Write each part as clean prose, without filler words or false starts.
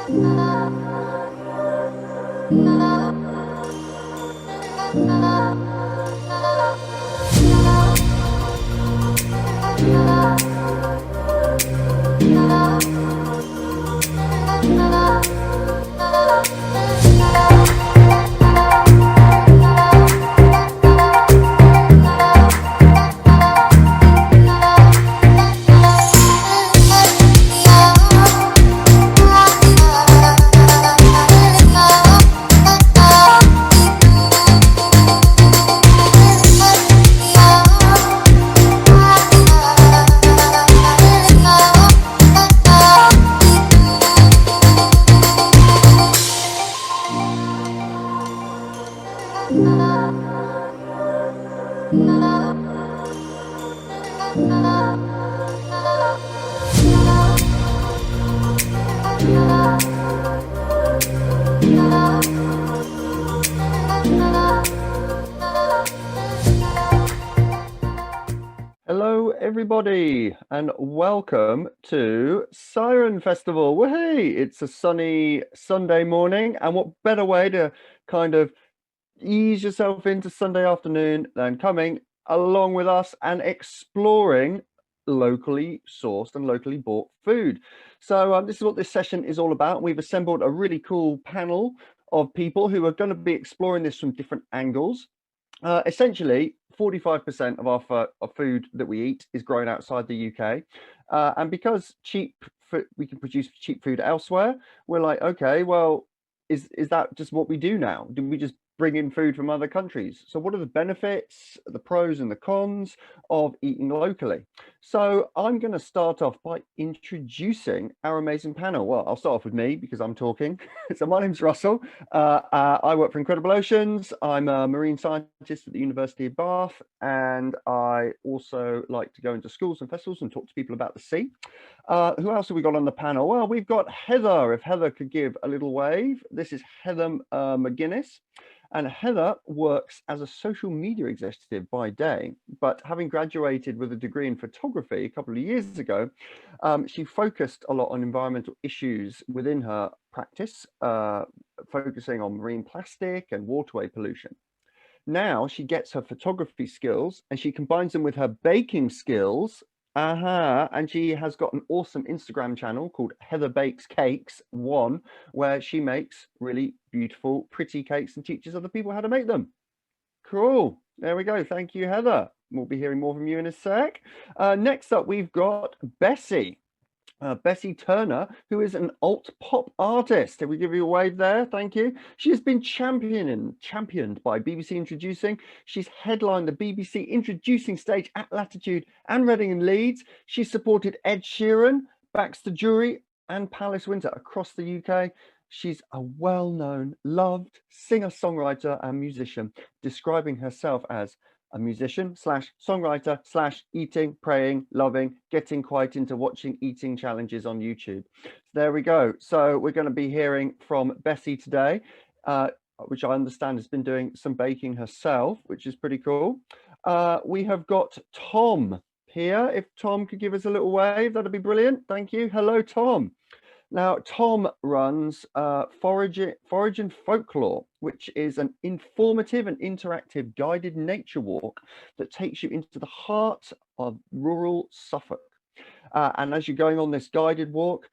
Hello, everybody, and welcome to Siren Festival. Well, hey, it's a sunny Sunday morning, and what better way to kind of ease yourself into Sunday afternoon than coming along with us and exploring locally sourced and locally bought food. So this is what this session is all about. We've assembled a really cool panel of people who are going to be exploring this from different angles. Essentially, 45% of our food that we eat is grown outside the UK. And because we can produce cheap food elsewhere, we're like, okay, well, is that just what we do now? Do we just bring in food from other countries? So what are the benefits, the pros and the cons of eating locally? So I'm going to start off by introducing our amazing panel. Well, I'll start off with me because I'm talking. So my name's Russell. I work for Incredible Oceans. I'm a marine scientist at the University of Bath, and I also like to go into schools and festivals and talk to people about the sea. Who else have we got on the panel? Well, we've got Heather. If Heather could give a little wave. This is Heather McGuinness. And Heather works as a social media executive by day, but having graduated with a degree in photography a couple of years ago, she focused a lot on environmental issues within her practice, focusing on marine plastic and waterway pollution. Now she gets her photography skills and she combines them with her baking skills. And she has got an awesome Instagram channel called Heather Bakes Cakes 1, where she makes really beautiful, pretty cakes and teaches other people how to make them. Cool. There we go. Thank you, Heather. We'll be hearing more from you in a sec. Next up, we've got Bessie. Bessie Turner, who is an alt pop artist. If we give you a wave there, thank you. She has been championed by BBC Introducing. She's headlined the BBC Introducing stage at Latitude and Reading and Leeds. She's supported Ed Sheeran, Baxter Jury, and Palace Winter across the UK. She's a well-known, loved singer-songwriter and musician, describing herself as a musician / songwriter / eating, praying, loving, getting quite into watching eating challenges on YouTube. There we go. So we're going to be hearing from Bessie today, which I understand has been doing some baking herself, which is pretty cool. We have got Tom here. If Tom could give us a little wave, that'd be brilliant. Thank you. Hello, Tom. Now, Tom runs Forage and Folklore, which is an informative and interactive guided nature walk that takes you into the heart of rural Suffolk. And as you're going on this guided walk,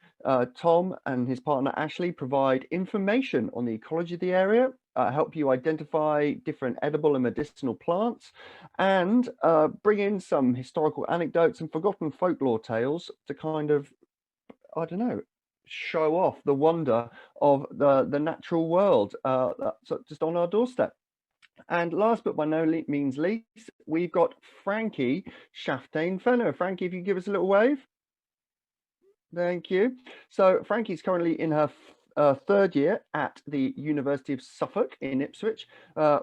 Tom and his partner Ashley provide information on the ecology of the area, help you identify different edible and medicinal plants, and bring in some historical anecdotes and forgotten folklore tales to kind of, I don't know, show off the wonder of the natural world that's just on our doorstep. And last but by no means least, we've got Frankie Shaftain-Fenner. Frankie, if you give us a little wave. Thank you. So Frankie's currently in her third year at the University of Suffolk in Ipswich,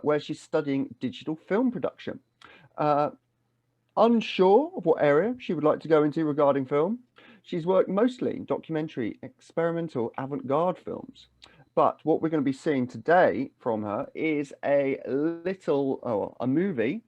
where she's studying digital film production. Unsure of what area she would like to go into regarding film, she's worked mostly in documentary, experimental, avant-garde films. But what we're going to be seeing today from her is a movie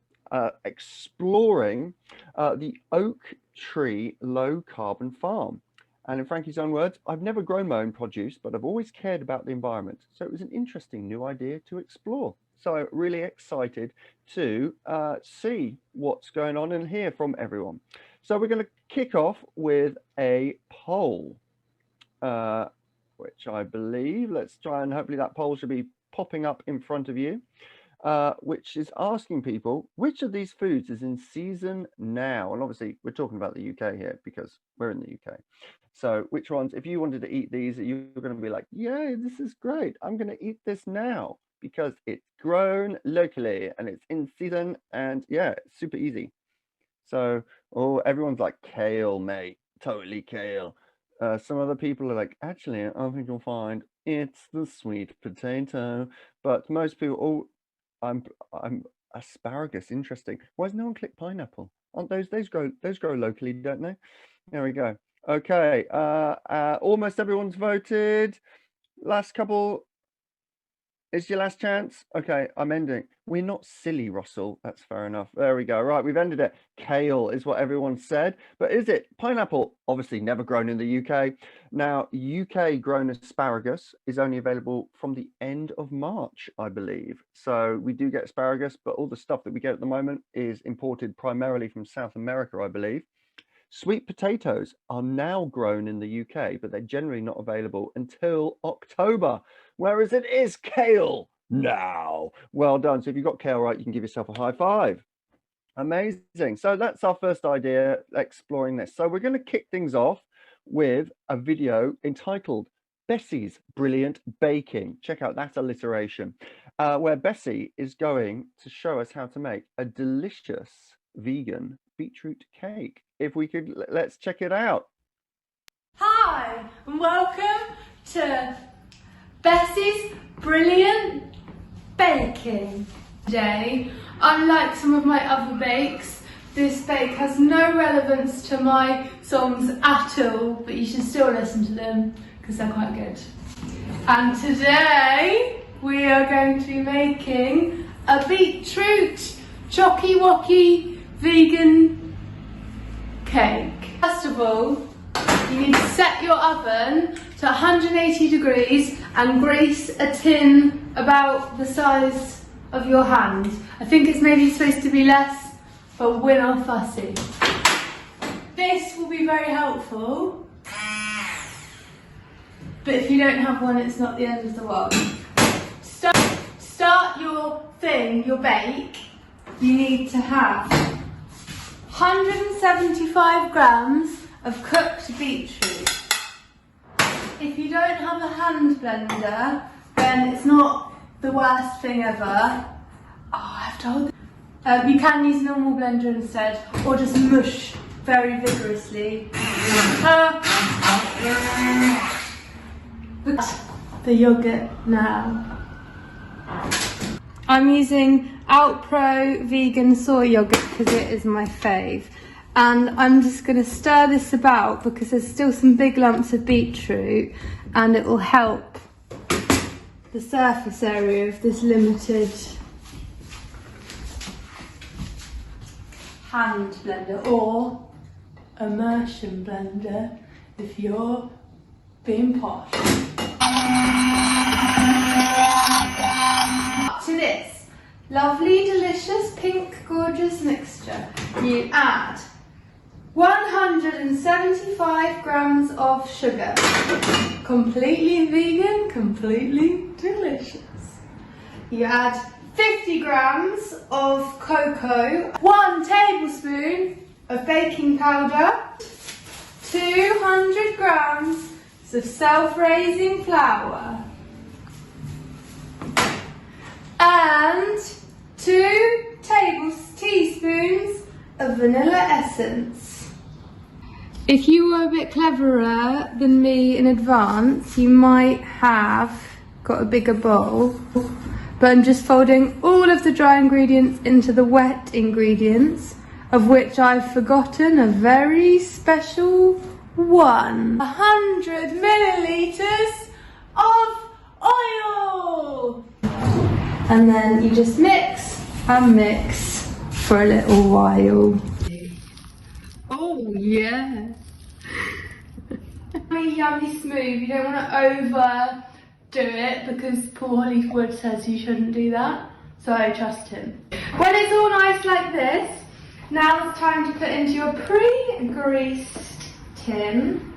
exploring the Oak Tree Low Carbon Farm. And in Frankie's own words, I've never grown my own produce, but I've always cared about the environment. So it was an interesting new idea to explore. So really excited to see what's going on and hear from everyone. So we're going to kick off with a poll, which I believe, let's try and hopefully that poll should be popping up in front of you. Which is asking people which of these foods is in season now. And obviously we're talking about the UK here because we're in the UK. So which ones, if you wanted to eat these, you're going to be like, yeah, this is great. I'm going to eat this now because it's grown locally and it's in season and yeah, it's super easy. So, oh, everyone's like kale, mate, totally kale. Some other people are like, actually, I think you'll find it's the sweet potato. But most people, oh, I'm asparagus. Interesting. Why has no one clicked pineapple? Aren't those grow locally, don't they? There we go. Okay. Almost everyone's voted. Last couple. Is your last chance? Okay, I'm ending. We're not silly, Russell. That's fair enough. There we go. Right, we've ended it. Kale is what everyone said. But is it? Pineapple, obviously never grown in the UK. Now, UK grown asparagus is only available from the end of March, I believe. So we do get asparagus, but all the stuff that we get at the moment is imported primarily from South America, I believe. Sweet potatoes are now grown in the UK, but they're generally not available until October, whereas it is kale now. Well done. So if you've got kale right, you can give yourself a high five. Amazing. So that's our first idea, exploring this. So we're going to kick things off with a video entitled Bessie's Brilliant Baking. Check out that alliteration, where Bessie is going to show us how to make a delicious vegan beetroot cake. If we could, let's check it out. Hi, and welcome to Bessie's Brilliant Baking. Today, unlike some of my other bakes, this bake has no relevance to my songs at all, but you should still listen to them because they're quite good. And today, we are going to be making a beetroot chocky wocky vegan cake. First of all, you need to set your oven to 180 degrees and grease a tin about the size of your hand. I think it's maybe supposed to be less, but we're not fussy. This will be very helpful, but if you don't have one, it's not the end of the world. Start your thing, your bake, you need to have 175 grams of cooked beetroot. If you don't have a hand blender, then it's not the worst thing ever. Oh, I have to hold it. You can use a normal blender instead, or just mush very vigorously. The yogurt now. I'm using Outpro vegan soy yogurt because it is my fave. And I'm just going to stir this about because there's still some big lumps of beetroot and it will help the surface area of this limited hand blender or immersion blender if you're being posh. To this lovely, delicious, pink, gorgeous mixture, you add 175 grams of sugar. Completely vegan, completely delicious. You add 50 grams of cocoa, 1 tablespoon of baking powder, 200 grams of self-raising flour, and 2 teaspoons of vanilla essence. If you were a bit cleverer than me in advance, you might have got a bigger bowl, but I'm just folding all of the dry ingredients into the wet ingredients, of which I've forgotten a very special one. 100 milliliters of oil! And then you just mix and mix for a little while. Oh yeah! yummy, yummy smooth. You don't want to overdo it because Paul Hollywood says you shouldn't do that. So I trust him. When it's all nice like this, now it's time to put into your pre-greased tin.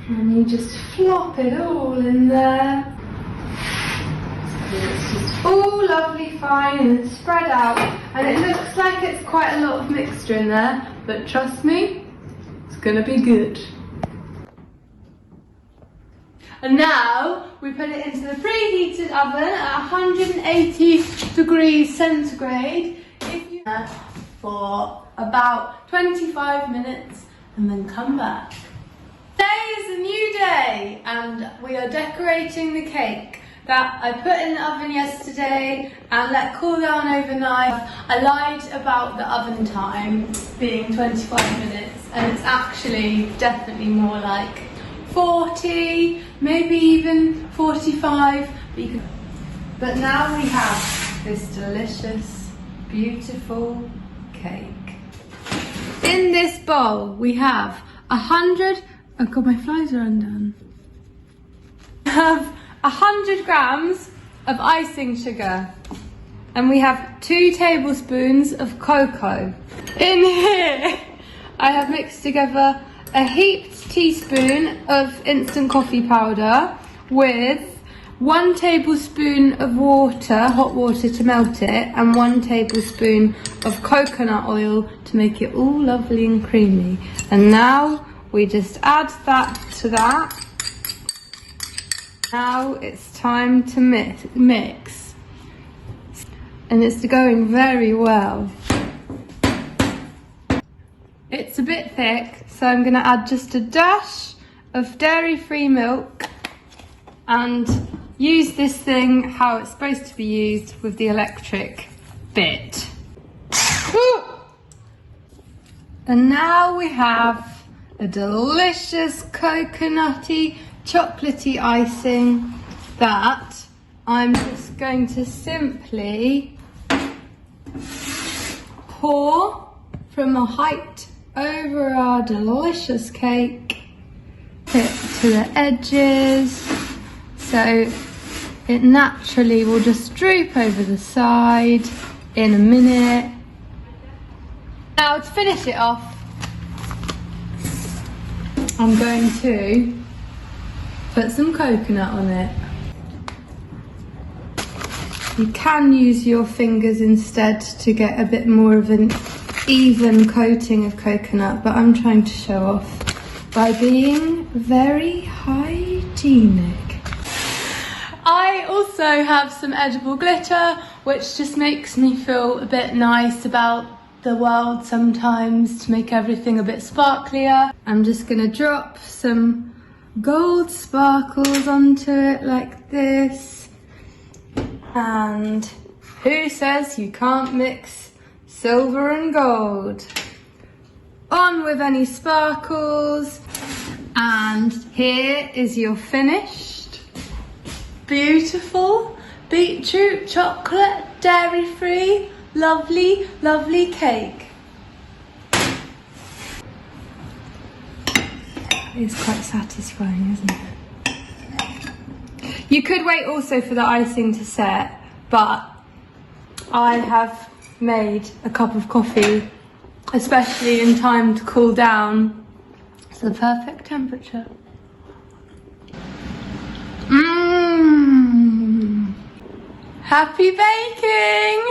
And you just flop it all in there. It's just all lovely fine and spread out. And it looks like it's quite a lot of mixture in there, but trust me, it's gonna be good. And now we put it into the preheated oven at 180 degrees centigrade for about 25 minutes and then come back. Today is a new day and we are decorating the cake that I put in the oven yesterday and let cool down overnight. I lied about the oven time being 25 minutes and it's actually definitely more like 40, maybe even 45. But now we have this delicious, beautiful cake. In this bowl we have 100, oh god, my flies are undone. We have 100 grams of icing sugar and we have 2 tablespoons of cocoa. In here I have mixed together a heaped teaspoon of instant coffee powder with 1 tablespoon of water, hot water to melt it, and 1 tablespoon of coconut oil to make it all lovely and creamy. And now we just add that to that. Now it's time to mix. And it's going very well. It's a bit thick, so I'm going to add just a dash of dairy-free milk and use this thing how it's supposed to be used with the electric bit. And now we have a delicious coconutty, chocolatey icing that I'm just going to simply pour from a height over our delicious cake, it to the edges, so it naturally will just droop over the side in a minute. Now to finish it off, I'm going to put some coconut on it. You can use your fingers instead to get a bit more of an even coating of coconut, but I'm trying to show off by being very hygienic. I also have some edible glitter, which just makes me feel a bit nice about the world sometimes, to make everything a bit sparklier. I'm just gonna drop some gold sparkles onto it like this. And who says you can't mix silver and gold? On with any sparkles. And here is your finished, beautiful beetroot chocolate, dairy-free, lovely, lovely cake. It's quite satisfying, isn't it? You could wait also for the icing to set, but I have made a cup of coffee, especially in time to cool down. It's the perfect temperature. Mmm! Happy baking!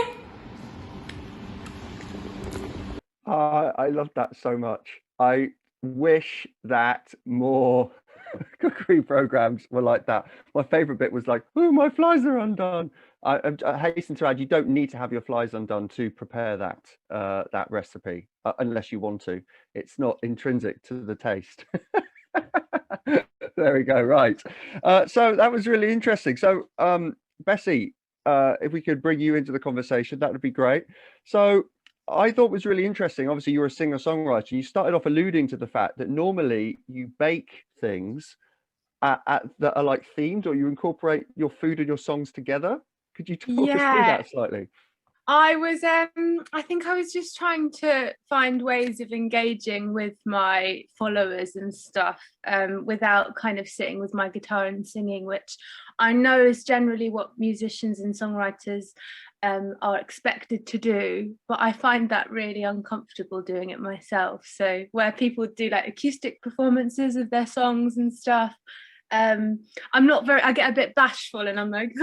I love that so much. I wish that more cookery programs were like that. My favorite bit was like, oh, my flies are undone. I hasten to add, you don't need to have your flies undone to prepare that that recipe, unless you want to. It's not intrinsic to the taste. There we go. Right. So that was really interesting. So, Bessie, if we could bring you into the conversation, that would be great. So I thought was really interesting. Obviously, you're a singer-songwriter. You started off alluding to the fact that normally you bake things that are like themed, or you incorporate your food and your songs together. Could you talk us through that slightly? I think I was just trying to find ways of engaging with my followers and stuff, without kind of sitting with my guitar and singing, which I know is generally what musicians and songwriters are expected to do, but I find that really uncomfortable doing it myself. So where people do like acoustic performances of their songs and stuff, I get a bit bashful and I'm like,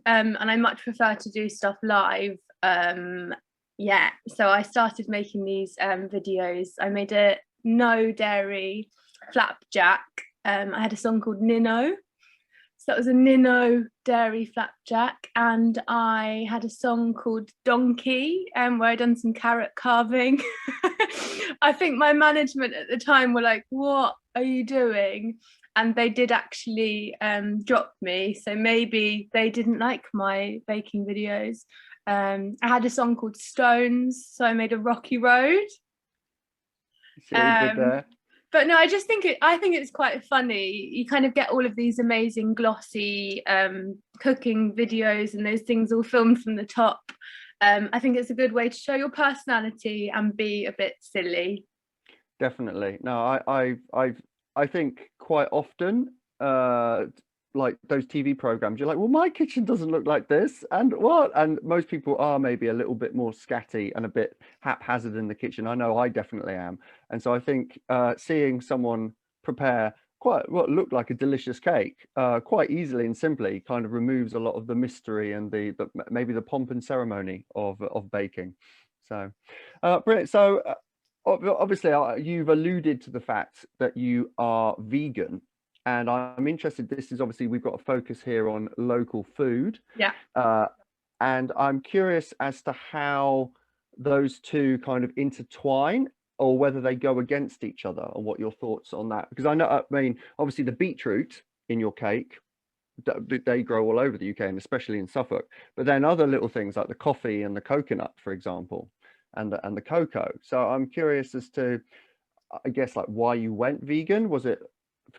and I much prefer to do stuff live. Yeah, so I started making these videos. I made a no dairy flapjack. I had a song called Nino. So that was a Nino dairy flapjack, and I had a song called Donkey, where I done some carrot carving. I think my management at the time were like, "What are you doing?" And they did actually drop me. So maybe they didn't like my baking videos. I had a song called Stones, so I made a rocky road. See what you did Um, there? but no, I think it's quite funny. You kind of get all of these amazing glossy cooking videos and those things all filmed from the top. I think it's a good way to show your personality and be a bit silly. Definitely. No, I think quite often, like those TV programs, you're like, well, my kitchen doesn't look like this, and what? And most people are maybe a little bit more scatty and a bit haphazard in the kitchen. I know I definitely am, and so I think seeing someone prepare quite what looked like a delicious cake, quite easily and simply, kind of removes a lot of the mystery and the maybe the pomp and ceremony of baking. So, brilliant. So. Obviously, you've alluded to the fact that you are vegan, and I'm interested. This is obviously we've got a focus here on local food, Yeah. uh, and I'm curious as to how those two kind of intertwine, or whether they go against each other, and what your thoughts on that. Because I mean, obviously the beetroot in your cake, they grow all over the UK and especially in Suffolk. But then other little things like the coffee and the coconut, for example, and the cocoa. So I'm curious as to, I guess, like why you went vegan. Was it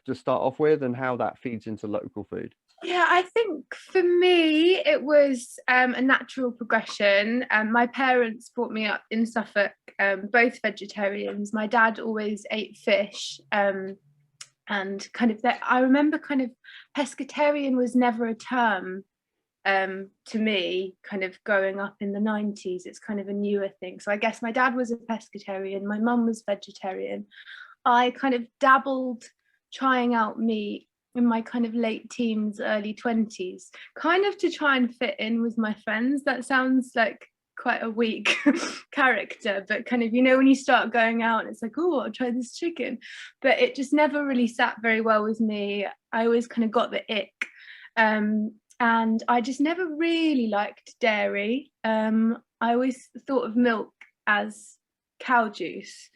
to start off with, and how that feeds into local food? Yeah, I think for me it was a natural progression. My parents brought me up in Suffolk, both vegetarians. My dad always ate fish, and kind of that. I remember kind of pescatarian was never a term to me, kind of growing up in the 90s. It's kind of a newer thing. So I guess my dad was a pescatarian, my mum was vegetarian. I kind of dabbled trying out meat in my kind of late teens, early 20s, kind of to try and fit in with my friends. That sounds like quite a weak character, but kind of, you know, when you start going out and it's like, oh, I'll try this chicken, but it just never really sat very well with me. I always kind of got the ick. And I just never really liked dairy. I always thought of milk as cow juice.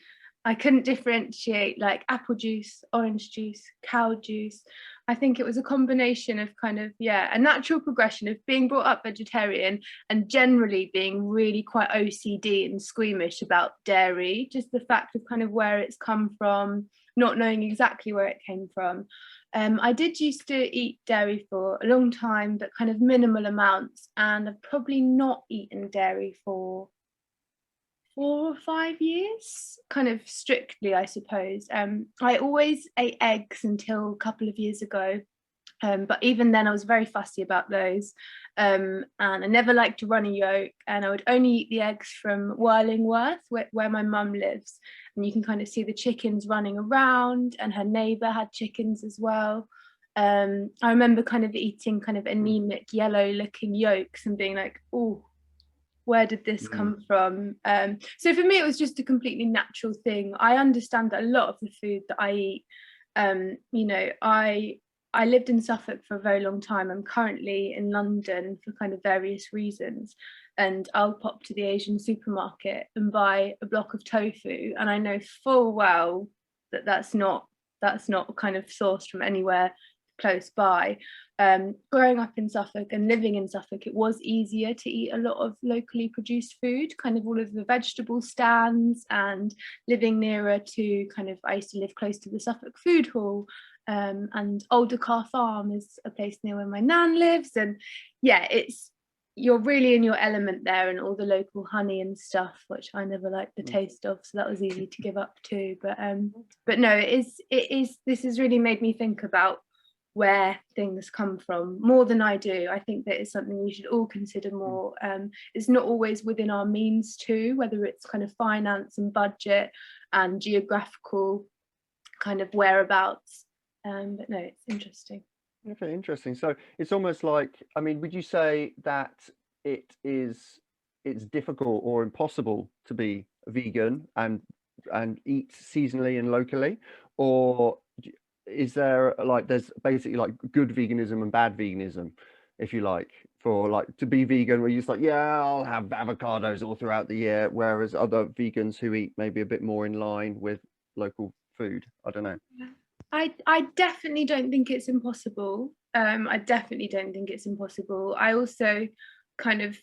I couldn't differentiate like apple juice, orange juice, cow juice. I think it was a combination of kind of, yeah, a natural progression of being brought up vegetarian and generally being really quite OCD and squeamish about dairy, just the fact of kind of where it's come from, not knowing exactly where it came from. I did used to eat dairy for a long time, but kind of minimal amounts, and I've probably not eaten dairy for 4 or 5 years, kind of strictly, I suppose. I always ate eggs until a couple of years ago, but even then I was very fussy about those, and I never liked to run a yolk, and I would only eat the eggs from Whirlingworth, where my mum lives, and you can kind of see the chickens running around, and her neighbour had chickens as well. I remember kind of eating kind of anemic yellow looking yolks and being like, oh, where did this Mm. come from? So for me it was just a completely natural thing. I understand that a lot of the food that I eat, you know, I lived in Suffolk for a very long time. I'm currently in London for kind of various reasons, and I'll pop to the Asian supermarket and buy a block of tofu, and I know full well that that's not kind of sourced from anywhere close by. Growing up in Suffolk and living in Suffolk, it was easier to eat a lot of locally produced food, kind of all of the vegetable stands, and living nearer to kind of, I used to live close to the Suffolk Food Hall, and Aldercar Farm is a place near where my nan lives. And yeah, you're really in your element there, and all the local honey and stuff, which I never liked the taste of, so that was easy to give up too. But no, it is this has really made me think about where things come from more than I do. I think that is something we should all consider more. It's not always within our means too, whether it's kind of finance and budget and geographical kind of whereabouts. But no, it's interesting. Okay, interesting. So it's almost like, I mean, would you say that it's difficult or impossible to be vegan and eat seasonally and locally, or is there like there's basically like good veganism and bad veganism, if you like, for like to be vegan where you're just like, yeah, I'll have avocados all throughout the year, whereas other vegans who eat maybe a bit more in line with local food. I don't know. I definitely don't think it's impossible. I definitely don't think it's impossible. I also kind of,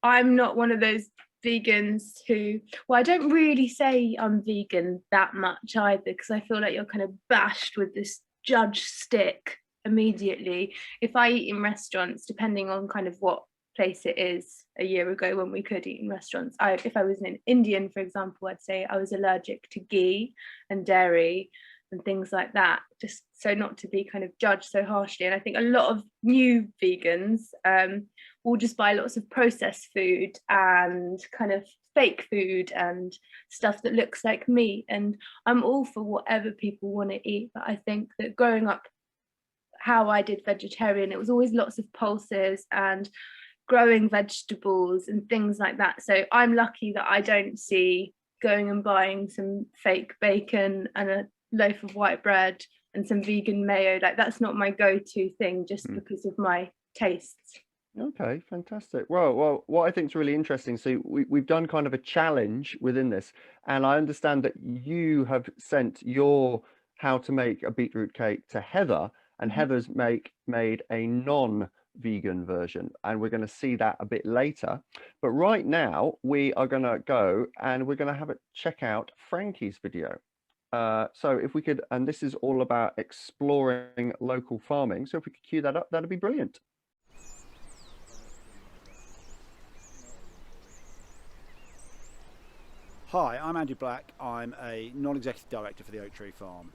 I'm not one of those vegans who, well, I don't really say I'm vegan that much either, because I feel like you're kind of bashed with this judge stick immediately. If I eat in restaurants, depending on kind of what place it is, a year ago when we could eat in restaurants, if I was an Indian, for example, I'd say I was allergic to ghee and dairy and things like that, just so not to be kind of judged so harshly. And I think a lot of new vegans will just buy lots of processed food and kind of fake food and stuff that looks like meat. And I'm all for whatever people want to eat, but I think that growing up how I did vegetarian, it was always lots of pulses and growing vegetables and things like that. So I'm lucky that I don't see going and buying some fake bacon and a loaf of white bread and some vegan mayo. Like, that's not my go-to thing, just because of my tastes. Okay, fantastic. Well, what I think is really interesting, so we've done kind of a challenge within this, and I understand that you have sent your how to make a beetroot cake to Heather, and Heather's made a non-vegan version, and we're going to see that a bit later. But right now, we are going to go and we're going to have a check out Frankie's video. So if we could, and this is all about exploring local farming, so if we could cue that up, that'd be brilliant. Hi, I'm Andy Black. I'm a non-executive director for the Oak Tree Farm.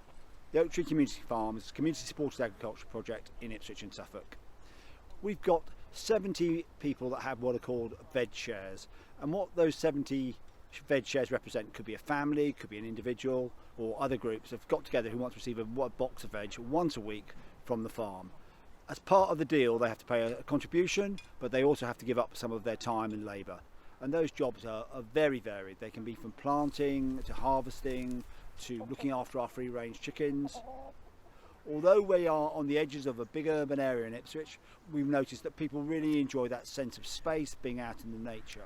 The Oak Tree Community Farm is a community-supported agriculture project in Ipswich and Suffolk. We've got 70 people that have what are called veg shares, and what those 70 veg shares represent could be a family, could be an individual, or other groups have got together who want to receive a box of veg once a week from the farm. As part of the deal, they have to pay a contribution, but they also have to give up some of their time and labour. And those jobs are very varied. They can be from planting to harvesting to looking after our free-range chickens. Although we are on the edges of a big urban area in Ipswich, we've noticed that people really enjoy that sense of space, being out in the nature.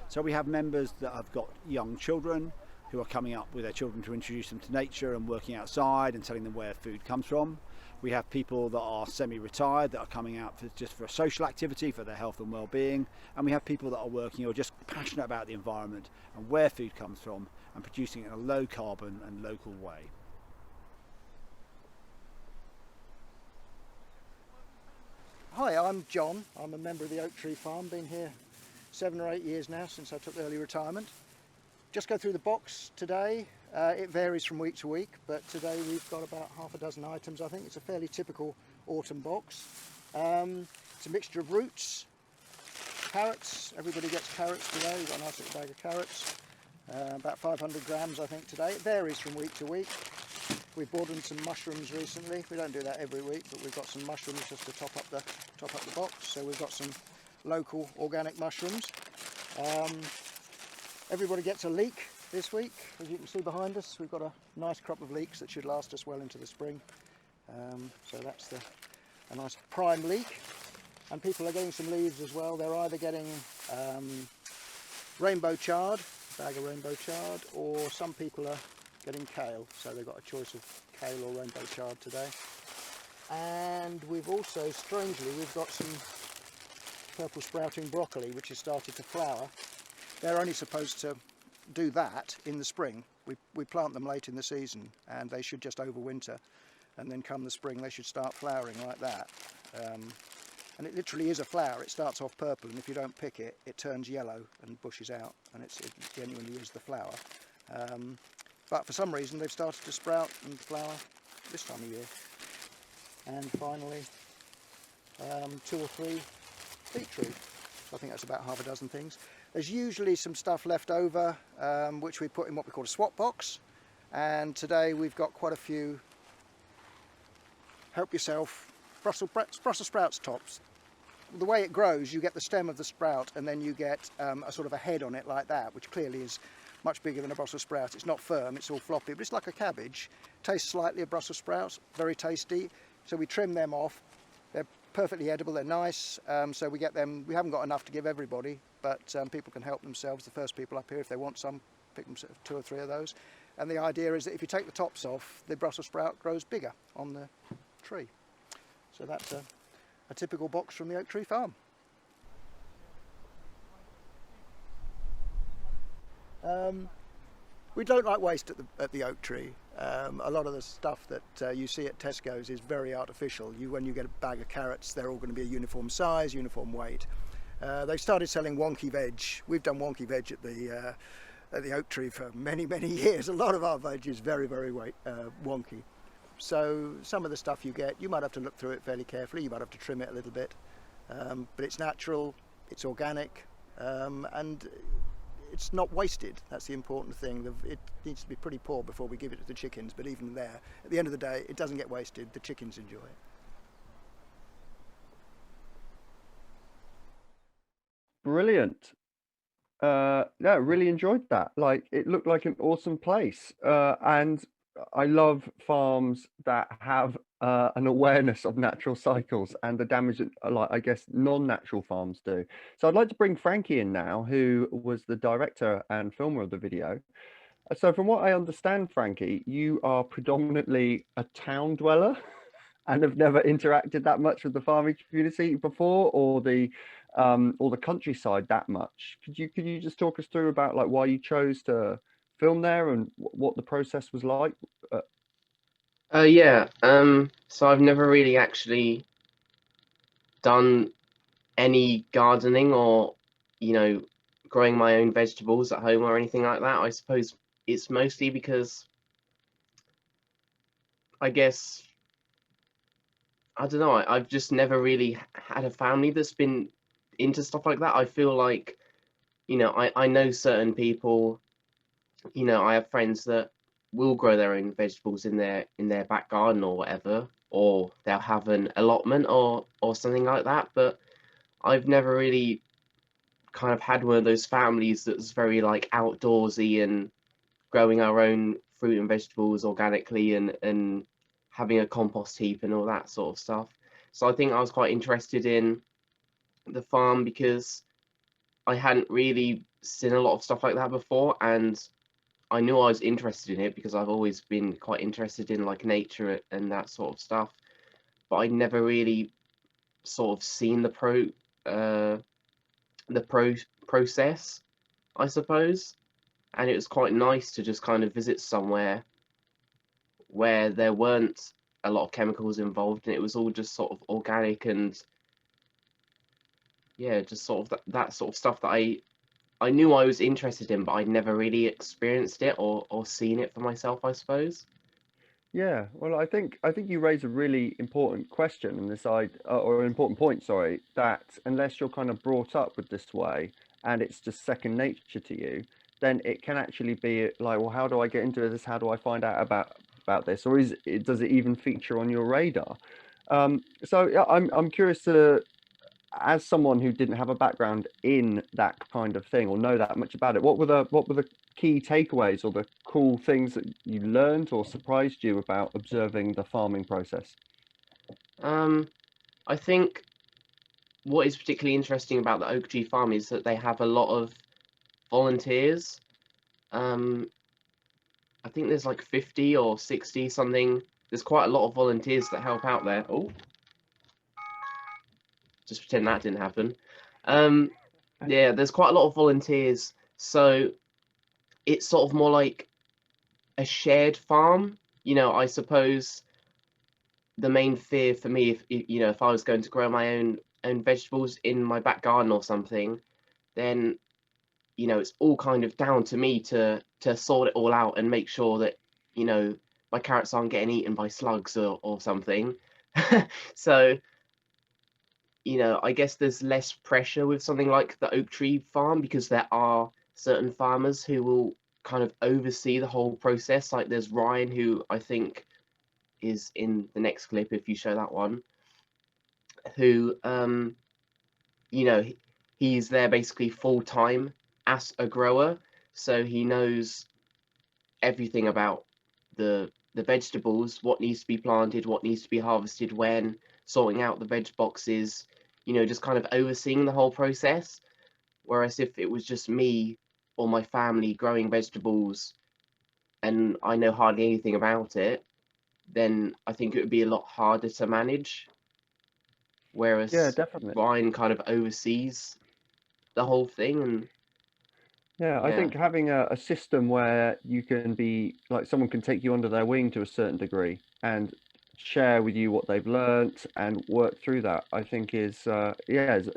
So we have members that have got young children who are coming up with their children to introduce them to nature and working outside and telling them where food comes from. We have people that are semi-retired that are coming out just for a social activity, for their health and well-being, and we have people that are working or just passionate about the environment and where food comes from and producing it in a low carbon and local way. Hi, I'm John. I'm a member of the Oak Tree Farm, been here 7 or 8 years now since I took early retirement. Just go through the box today. It varies from week to week, but today we've got about half a dozen items. I think it's a fairly typical autumn box. It's a mixture of roots, carrots. Everybody gets carrots today. We've got a nice little bag of carrots. About 500 grams I think today. It varies from week to week. We've bought in some mushrooms recently. We don't do that every week, but we've got some mushrooms just to top up the box. So we've got some local organic mushrooms. Everybody gets a leek this week. As you can see behind us, we've got a nice crop of leeks that should last us well into the spring. So that's a nice prime leek. And people are getting some leaves as well. They're either getting rainbow chard, a bag of rainbow chard, or some people are getting kale. So they've got a choice of kale or rainbow chard today. And we've also, strangely, we've got some purple sprouting broccoli which has started to flower. They're only supposed to do that in the spring. We plant them late in the season and they should just overwinter, and then come the spring they should start flowering like that. And it literally is a flower. It starts off purple, and if you don't pick it, it turns yellow and bushes out, and it genuinely is the flower. But for some reason they've started to sprout and flower this time of year. And finally 2 or 3 beetroot. I think that's about half a dozen things. There's usually some stuff left over which we put in what we call a swap box, and today we've got quite a few, help yourself, Brussels sprouts tops. The way it grows, you get the stem of the sprout and then you get a sort of a head on it like that, which clearly is much bigger than a Brussels sprout. It's not firm, it's all floppy, but it's like a cabbage. Tastes slightly of Brussels sprouts, very tasty. So we trim them off. They're perfectly edible, they're nice. So we get them, we haven't got enough to give everybody, but people can help themselves. The first people up here, if they want some, pick them 2 or 3 of those. And the idea is that if you take the tops off, the Brussels sprout grows bigger on the tree. So that's a typical box from the Oak Tree Farm. We don't like waste at the Oak Tree. A lot of the stuff that you see at Tesco's is very artificial. When you get a bag of carrots, they're all going to be a uniform size, uniform weight. They started selling wonky veg. We've done wonky veg at the Oak Tree for many, many years. A lot of our veg is very, very wonky. So some of the stuff you get, you might have to look through it fairly carefully. You might have to trim it a little bit, but it's natural, it's organic, and it's not wasted. That's the important thing. It needs to be pretty poor before we give it to the chickens, but even there, at the end of the day, it doesn't get wasted. The chickens enjoy it. Brilliant. Yeah, really enjoyed that. Like, it looked like an awesome place. And I love farms that have an awareness of natural cycles and the damage that, like, I guess non-natural farms do. So I'd like to bring Frankie in now, who was the director and filmer of the video. So from what I understand, Frankie, you are predominantly a town dweller and have never interacted that much with the farming community before, or the countryside that much. Could you just talk us through about like why you chose to film there and what the process was like? Yeah. So I've never really actually done any gardening or, growing my own vegetables at home or anything like that. I suppose it's mostly because I guess, I don't know, I've just never really had a family that's been into stuff like that. I feel like, I know certain people, I have friends that will grow their own vegetables in their back garden or whatever, or they'll have an allotment or something like that, but I've never really kind of had one of those families that's very like outdoorsy and growing our own fruit and vegetables organically and having a compost heap and all that sort of stuff. So I think I was quite interested in the farm because I hadn't really seen a lot of stuff like that before, and I knew I was interested in it because I've always been quite interested in like nature and that sort of stuff, but I'd never really sort of seen the process, I suppose. And it was quite nice to just kind of visit somewhere where there weren't a lot of chemicals involved and it was all just sort of organic and yeah, just sort of that sort of stuff that I knew I was interested in, but I'd never really experienced it or seen it for myself, I suppose. Yeah, well, I think you raise a really important question in this side, or an important point, sorry, that unless you're kind of brought up with this way and it's just second nature to you, then it can actually be like, well, how do I get into this? How do I find out about this? Or does it even feature on your radar? So yeah, I'm curious to, as someone who didn't have a background in that kind of thing or know that much about it, what were the key takeaways or the cool things that you learned or surprised you about observing the farming process? I think what is particularly interesting about the Oak Tree Farm is that they have a lot of volunteers. I think there's like 50 or 60 something. There's quite a lot of volunteers that help out there. Oh, just pretend that didn't happen. Yeah, there's quite a lot of volunteers, so it's sort of more like a shared farm. I suppose the main fear for me, if I was going to grow my own own vegetables in my back garden or something, then it's all kind of down to me to sort it all out and make sure that my carrots aren't getting eaten by slugs or something. So I guess there's less pressure with something like the oak tree farm, because there are certain farmers who will kind of oversee the whole process. Like there's Ryan, who I think is in the next clip if you show that one, who he's there basically full time as a grower, so he knows everything about the vegetables, what needs to be planted, what needs to be harvested when, sorting out the veg boxes, just kind of overseeing the whole process. Whereas if it was just me or my family growing vegetables and I know hardly anything about it, then I think it would be a lot harder to manage. Yeah, Whereas definitely. Ryan kind of oversees the whole thing, and Yeah, I yeah, think having a system where you can be like someone can take you under their wing to a certain degree and share with you what they've learnt and work through that, I think is a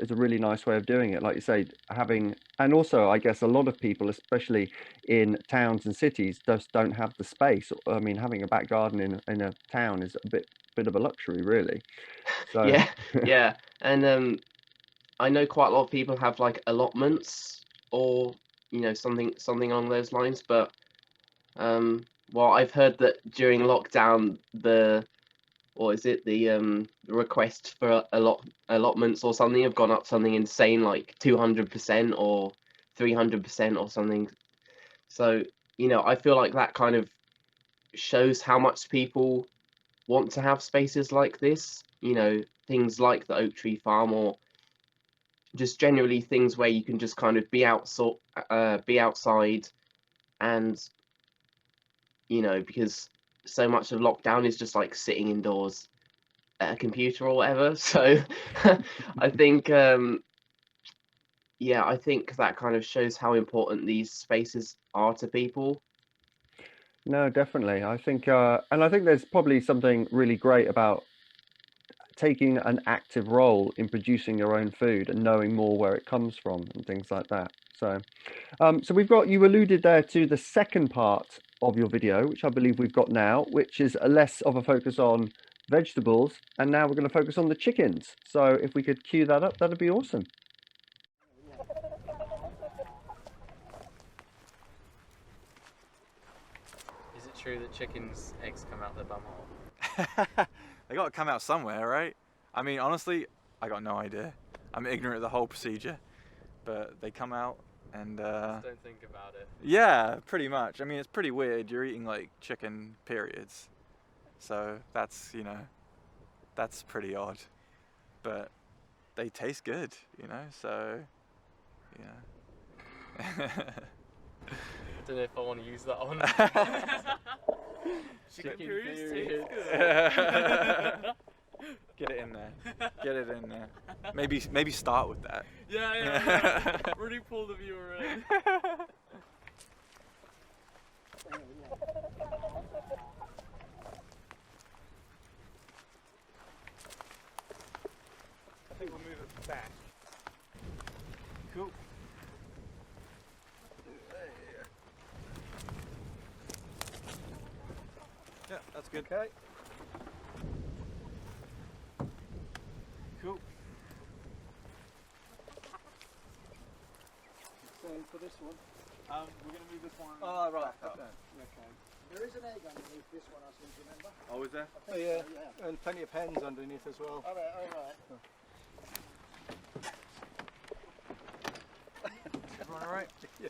really nice way of doing it. Like you say, having, and also I guess a lot of people, especially in towns and cities, just don't have the space. I mean, having a back garden in a town is a bit of a luxury, really. So yeah, yeah, and I know quite a lot of people have like allotments or something along those lines, but well, I've heard that during lockdown or is it the request for allotments or something have gone up something insane like 200% or 300% or something. So I feel like that kind of shows how much people want to have spaces like this. Things like the oak tree farm, or just generally things where you can just kind of be outside, and because so much of lockdown is just like sitting indoors at a computer or whatever. So I think yeah, I think that kind of shows how important these spaces are to people. no, definitely. I think and I think there's probably something really great about taking an active role in producing your own food and knowing more where it comes from and things like that. So we've got, you alluded there to the second part of your video, which I believe we've got now, which is a less of a focus on vegetables, and now we're going to focus on the chickens. So if we could cue that up, that'd be awesome. Is it true that chickens' eggs come out their bumhole? They got to come out somewhere, right? I mean, honestly, I got no idea. I'm ignorant of the whole procedure, but they come out and Just don't think about it. yeah, pretty much. I mean, it's pretty weird. You're eating like chicken periods, so that's that's pretty odd, but they taste good, so yeah. I don't know if I want to use that on. Chicken periods. Get it in there. Get it in there. Maybe start with that. Yeah. Really pull the viewer in. I think we'll move it back. Cool. Yeah, that's good. Okay. Cool. Same for this one. We're going to move this one. Oh, right. back up. Okay. There is an egg underneath this one, I seem to remember. Oh, is there? Oh, yeah. And plenty of hens underneath as well. All right. Everyone all right? Yeah.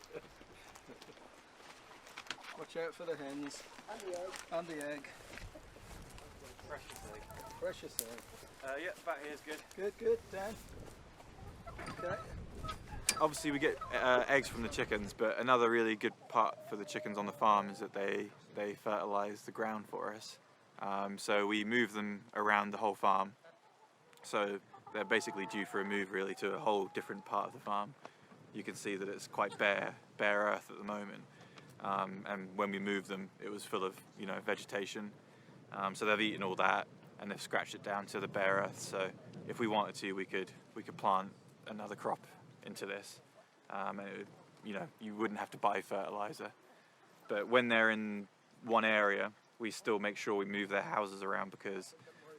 Watch out for the hens. And the egg. Precious egg. Precious egg. Yeah, back here's good. Good, Dan. Okay. Obviously we get eggs from the chickens, but another really good part for the chickens on the farm is that they fertilise the ground for us. So we move them around the whole farm. So they're basically due for a move really to a whole different part of the farm. You can see that it's quite bare earth at the moment. And when we moved them, it was full of vegetation. So they've eaten all that and they've scratched it down to the bare earth. So if we wanted to, we could we could plant another crop into this, and it would, you know, you wouldn't have to buy fertilizer. But when they're in one area, we still make sure we move their houses around, because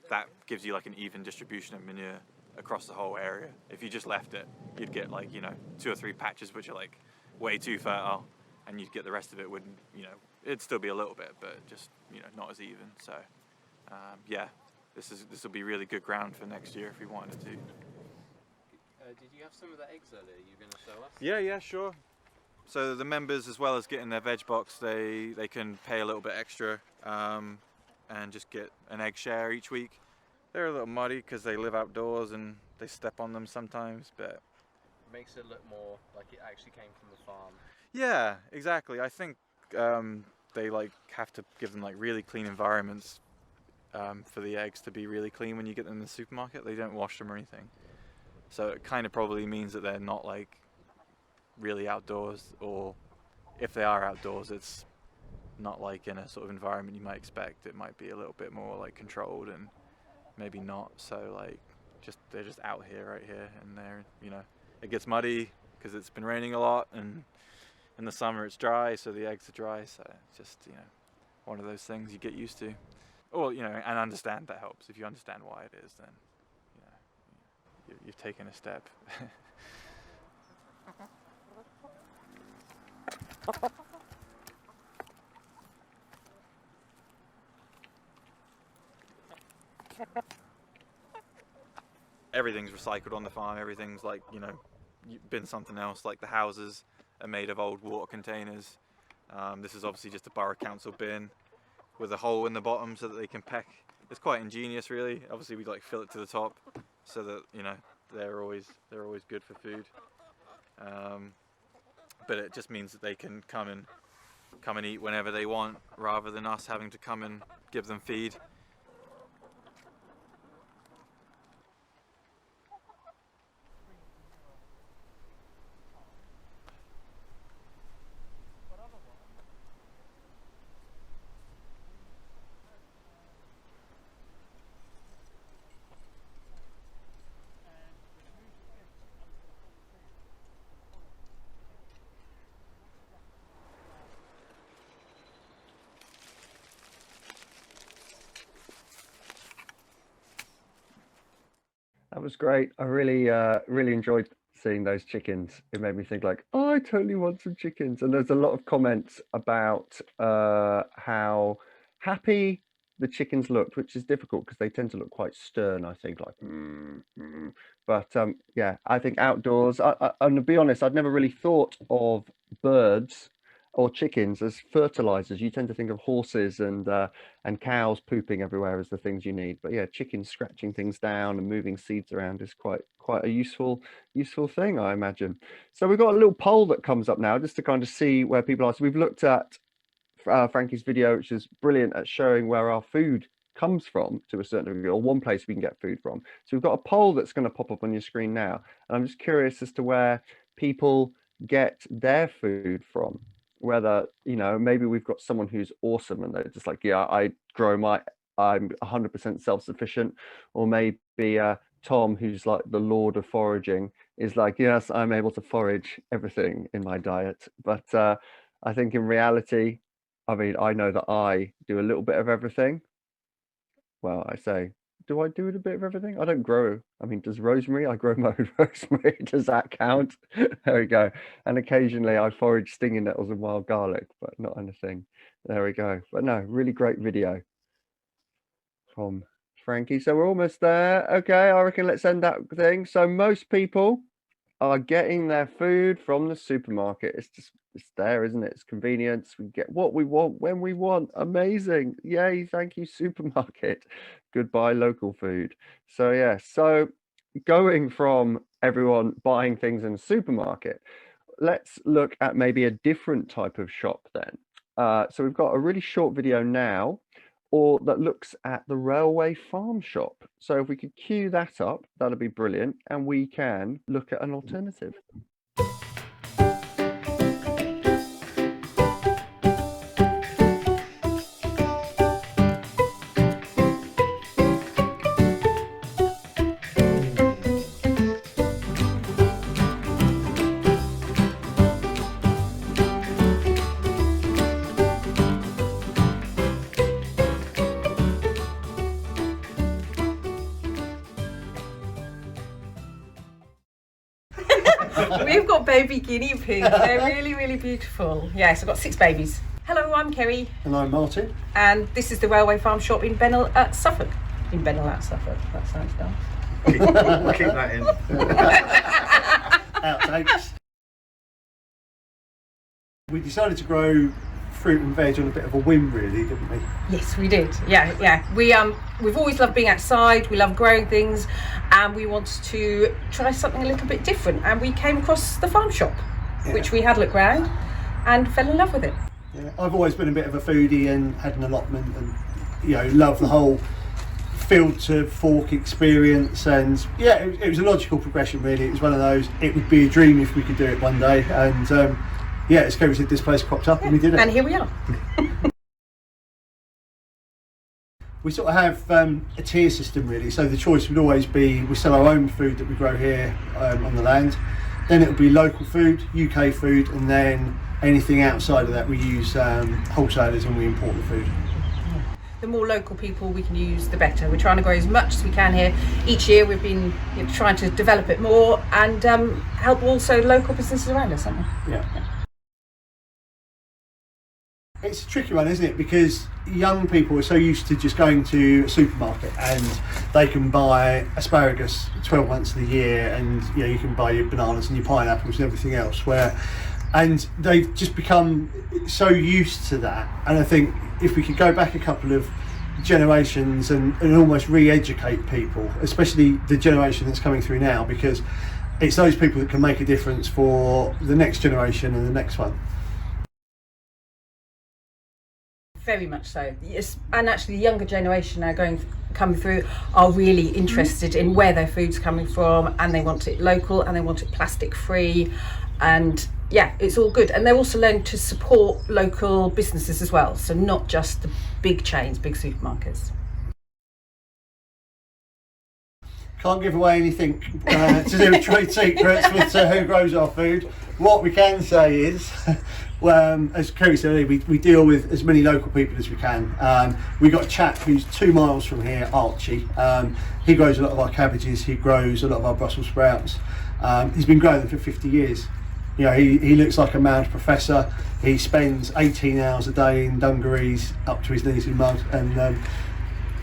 that gives you like an even distribution of manure across the whole area. If you just left it, you'd get like, you know, 2 or 3 patches which are like way too fertile, and you'd get the rest of it wouldn't, you know, it'd still be a little bit, but just, you know, not as even. So yeah, this will be really good ground for next year if we wanted to. Did you have some of the eggs earlier you were going to show us? Yeah, sure. So the members, as well as getting their veg box, they can pay a little bit extra and just get an egg share each week. They're a little muddy because they live outdoors and they step on them sometimes, but Makes it look more like it actually came from the farm. yeah, exactly. I think they like have to give them like really clean environments for the eggs to be really clean when you get them in the supermarket. They don't wash them or anything, so it kind of probably means that they're not like really outdoors, or if they are outdoors, it's not like in a sort of environment you might expect. It might be a little bit more like controlled and maybe not. So like they're just out here, right here, and they're, you know, it gets muddy because it's been raining a lot, and in the summer it's dry, so the eggs are dry. So it's just, you know, one of those things you get used to, or, you know, and understand. That helps. If you understand why it is, then, you know, you've taken a step. Everything's recycled on the farm. Everything's like, you know, been something else. Like the houses are made of old water containers. This is obviously just a borough council bin with a hole in the bottom so that they can peck. It's quite ingenious, really. Obviously we like fill it to the top so that, you know, they're always good for food. But it just means that they can come and eat whenever they want, rather than us having to come and give them feed. That was great. I really enjoyed seeing those chickens. It made me think like, oh, I totally want some chickens. And there's a lot of comments about how happy the chickens looked, which is difficult because they tend to look quite stern, I think, like But yeah, I think outdoors, and to be honest, I'd never really thought of birds or chickens as fertilizers. You tend to think of horses and cows pooping everywhere as the things you need. But yeah, chickens scratching things down and moving seeds around is quite a useful thing, I imagine. So we've got a little poll that comes up now just to kind of see where people are. So we've looked at Frankie's video, which is brilliant at showing where our food comes from to a certain degree, or one place we can get food from. So we've got a poll that's going to pop up on your screen now, and I'm just curious as to where people get their food from. Whether, you know, maybe we've got someone who's awesome and they're just like, yeah, I'm 100% self-sufficient, or maybe Tom, who's like the lord of foraging, is like, yes, I'm able to forage everything in my diet. But I think in reality, I mean, I know that I do a little bit of everything. Well, I say, do I do a bit of everything? I don't grow. I mean, does rosemary? I grow my own rosemary. Does that count? There we go. And occasionally I forage stinging nettles and wild garlic, but not anything. There we go. But no, really great video from Frankie. So we're almost there. Okay, I reckon let's end that thing. So most people are getting their food from the supermarket. It's there, isn't it? It's convenience. We get what we want when we want. Amazing. Yay, thank you, supermarket. Goodbye, local food. So yeah, so going from everyone buying things in a supermarket, let's look at maybe a different type of shop then. So we've got a really short video now, or that looks at the railway farm shop. So if we could cue that up, that'd be brilliant, and we can look at an alternative. We've got baby guinea pigs. They're really, really beautiful. Yes, I've got 6 babies. Hello, I'm Kerry. And I'm Martin. And this is the Railway Farm Shop in Bennell at Suffolk. In Bennell at Suffolk. That sounds dumb. We'll keep that in. Outtakes. We decided to grow fruit and veg on a bit of a whim, really, didn't we? Yes, we did. Yeah. We've always loved being outside. We love growing things, and we wanted to try something a little bit different. And we came across the farm shop, which we had a look round, and fell in love with it. Yeah, I've always been a bit of a foodie and had an allotment, and love the whole field to fork experience. And it was a logical progression, really. It was one of those. It would be a dream if we could do it one day, and. As Kerry said, this place cropped up and we did it. And here we are. We sort of have a tier system, really. So the choice would always be we sell our own food that we grow here on the land. Then it would be local food, UK food, and then anything outside of that we use wholesalers and we import the food. The more local people we can use, the better. We're trying to grow as much as we can here. Each year we've been trying to develop it more and help also local businesses around us, haven't we? Yeah. It's a tricky one, isn't it? Because young people are so used to just going to a supermarket and they can buy asparagus 12 months of the year, and you can buy your bananas and your pineapples and everything else. And they've just become so used to that. And I think if we could go back a couple of generations and almost re-educate people, especially the generation that's coming through now, because it's those people that can make a difference for the next generation and the next one. Very much so. Yes, and actually the younger generation now coming through are really interested in where their food's coming from, and they want it local and they want it plastic free, and it's all good. And they're also learning to support local businesses as well, so not just the big chains, big supermarkets. Can't give away anything to do with trade secrets with who grows our food. What we can say is, as Kerry said earlier, we deal with as many local people as we can. We've got a chap who's 2 miles from here, Archie. He grows a lot of our cabbages, he grows a lot of our Brussels sprouts. He's been growing them for 50 years. He looks like a mad professor. He spends 18 hours a day in dungarees up to his knees in mud, and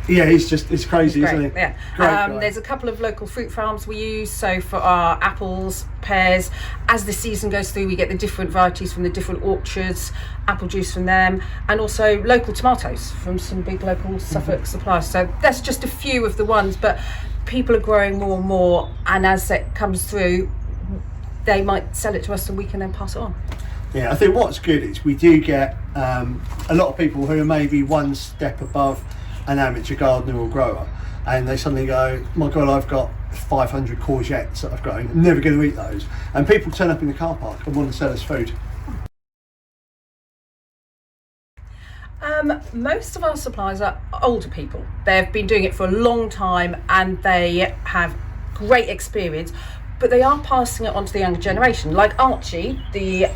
it's crazy, isn't it? Yeah. Great. There's a couple of local fruit farms we use. So for our apples, pears, as the season goes through, we get the different varieties from the different orchards, apple juice from them, and also local tomatoes from some big local Suffolk suppliers. So that's just a few of the ones, but people are growing more and more, and as that comes through, they might sell it to us and we can then pass it on. Yeah, I think what's good is we do get a lot of people who are maybe one step above an amateur gardener or grower, and they suddenly go, my God, I've got 500 courgettes that I've grown, I'm never going to eat those. And people turn up in the car park and want to sell us food. Most of our suppliers are older people. They've been doing it for a long time and they have great experience, but they are passing it on to the younger generation. Like Archie, the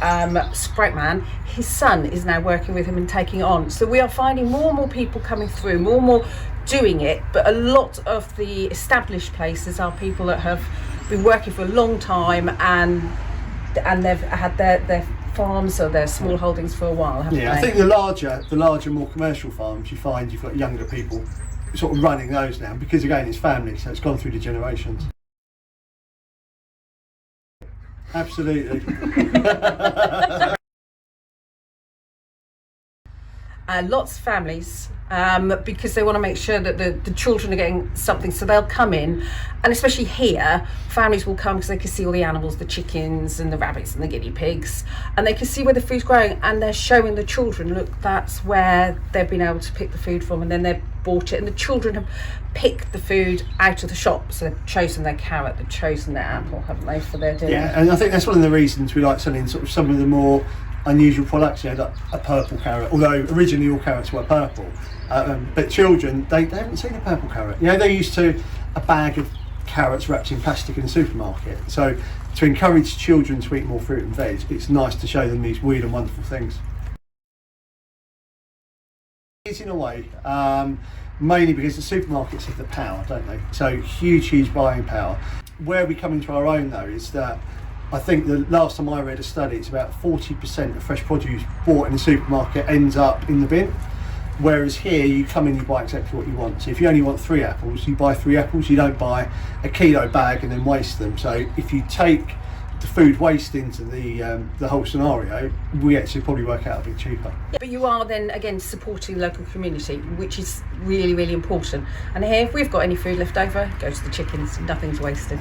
sprout man, his son is now working with him and taking it on. So we are finding more and more people coming through, more and more doing it, but a lot of the established places are people that have been working for a long time and they've had their farms or their small holdings for a while, haven't they? I think the larger, more commercial farms, you find you've got younger people sort of running those now, because again, it's family, so it's gone through the generations. Absolutely. Lots of families, because they want to make sure that the children are getting something, so they'll come in, and especially here, families will come because they can see all the animals, the chickens and the rabbits and the guinea pigs, and they can see where the food's growing, and they're showing the children, look, that's where they've been able to pick the food from, and then they've bought it, and the children have picked the food out of the shop, so they've chosen their carrot, they've chosen their apple, haven't they, for their dinner? Yeah, and I think that's one of the reasons we like selling sort of some of the more unusual products, like a purple carrot, although originally all carrots were purple, but children, they haven't seen a purple carrot. They're used to a bag of carrots wrapped in plastic in a supermarket. So to encourage children to eat more fruit and veg, it's nice to show them these weird and wonderful things. It's in a way, mainly because the supermarkets have the power, don't they? So huge buying power. Where we come into our own though is that I think the last time I read a study, it's about 40% of fresh produce bought in the supermarket ends up in the bin. Whereas here, you come in, you buy exactly what you want. So if you only want 3 apples, you buy 3 apples. You don't buy a kilo bag and then waste them. So if you take the food waste into the whole scenario, we actually probably work out a bit cheaper. Yeah, but you are then again supporting the local community, which is really, really important. And here, if we've got any food left over, it goes to the chickens. Nothing's wasted.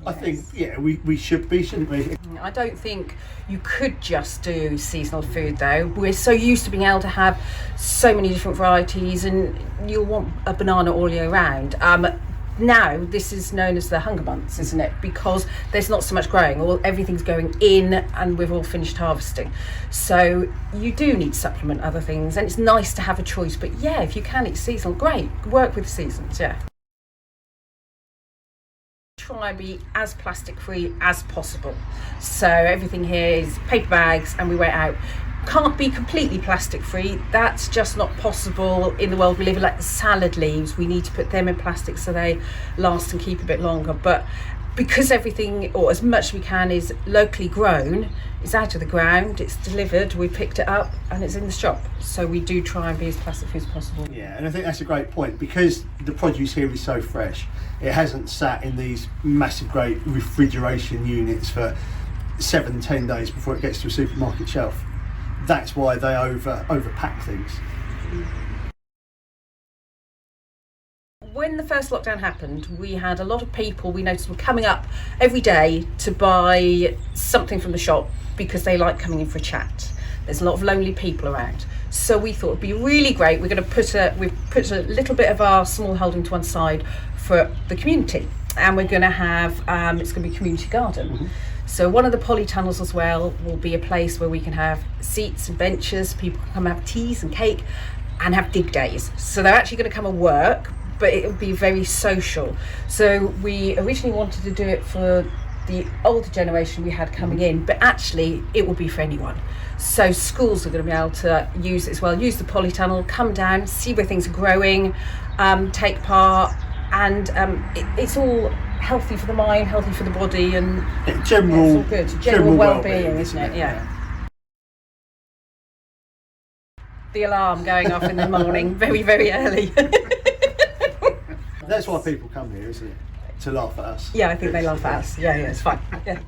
I think, yeah, we should be, shouldn't we? I don't think you could just do seasonal food though. We're so used to being able to have so many different varieties, and you'll want a banana all year round. Now this is known as the hunger months, isn't it? Because there's not so much growing, everything's going in and we've all finished harvesting. So you do need to supplement other things, and it's nice to have a choice. But yeah, if you can eat seasonal, great. Work with seasons, yeah. Try and be as plastic free as possible. So everything here is paper bags, and we weigh it out. Can't be completely plastic free, that's just not possible in the world we live in. Like the salad leaves, we need to put them in plastic so they last and keep a bit longer. But because everything, or as much as we can, is locally grown, it's out of the ground, it's delivered, we picked it up and it's in the shop. So we do try and be as plastic free as possible. Yeah, and I think that's a great point, because the produce here is so fresh. It hasn't sat in these massive great refrigeration units for 7-10 days before it gets to a supermarket shelf. That's why they overpack things. When the first lockdown happened, we had a lot of people we noticed were coming up every day to buy something from the shop because they like coming in for a chat. There's a lot of lonely people around. So we thought it'd be really great. We've put a little bit of our small holding to one side for the community, and we're going to have it's going to be a community garden. Mm-hmm. So one of the polytunnels as well will be a place where we can have seats and benches. People can come have teas and cake and have dig days. So they're actually going to come and work, but it will be very social. So we originally wanted to do it for the older generation we had coming in, but actually it will be for anyone. So schools are going to be able to use it as well, use the polytunnel, come down, see where things are growing, take part, and it's all healthy for the mind, healthy for the body, and general, it's all good. General well-being, isn't it? Yeah. The alarm going off in the morning, very, very early. That's why people come here, isn't it? To laugh at us. Yeah, I think they laugh at us. Yeah, it's fine. Yeah.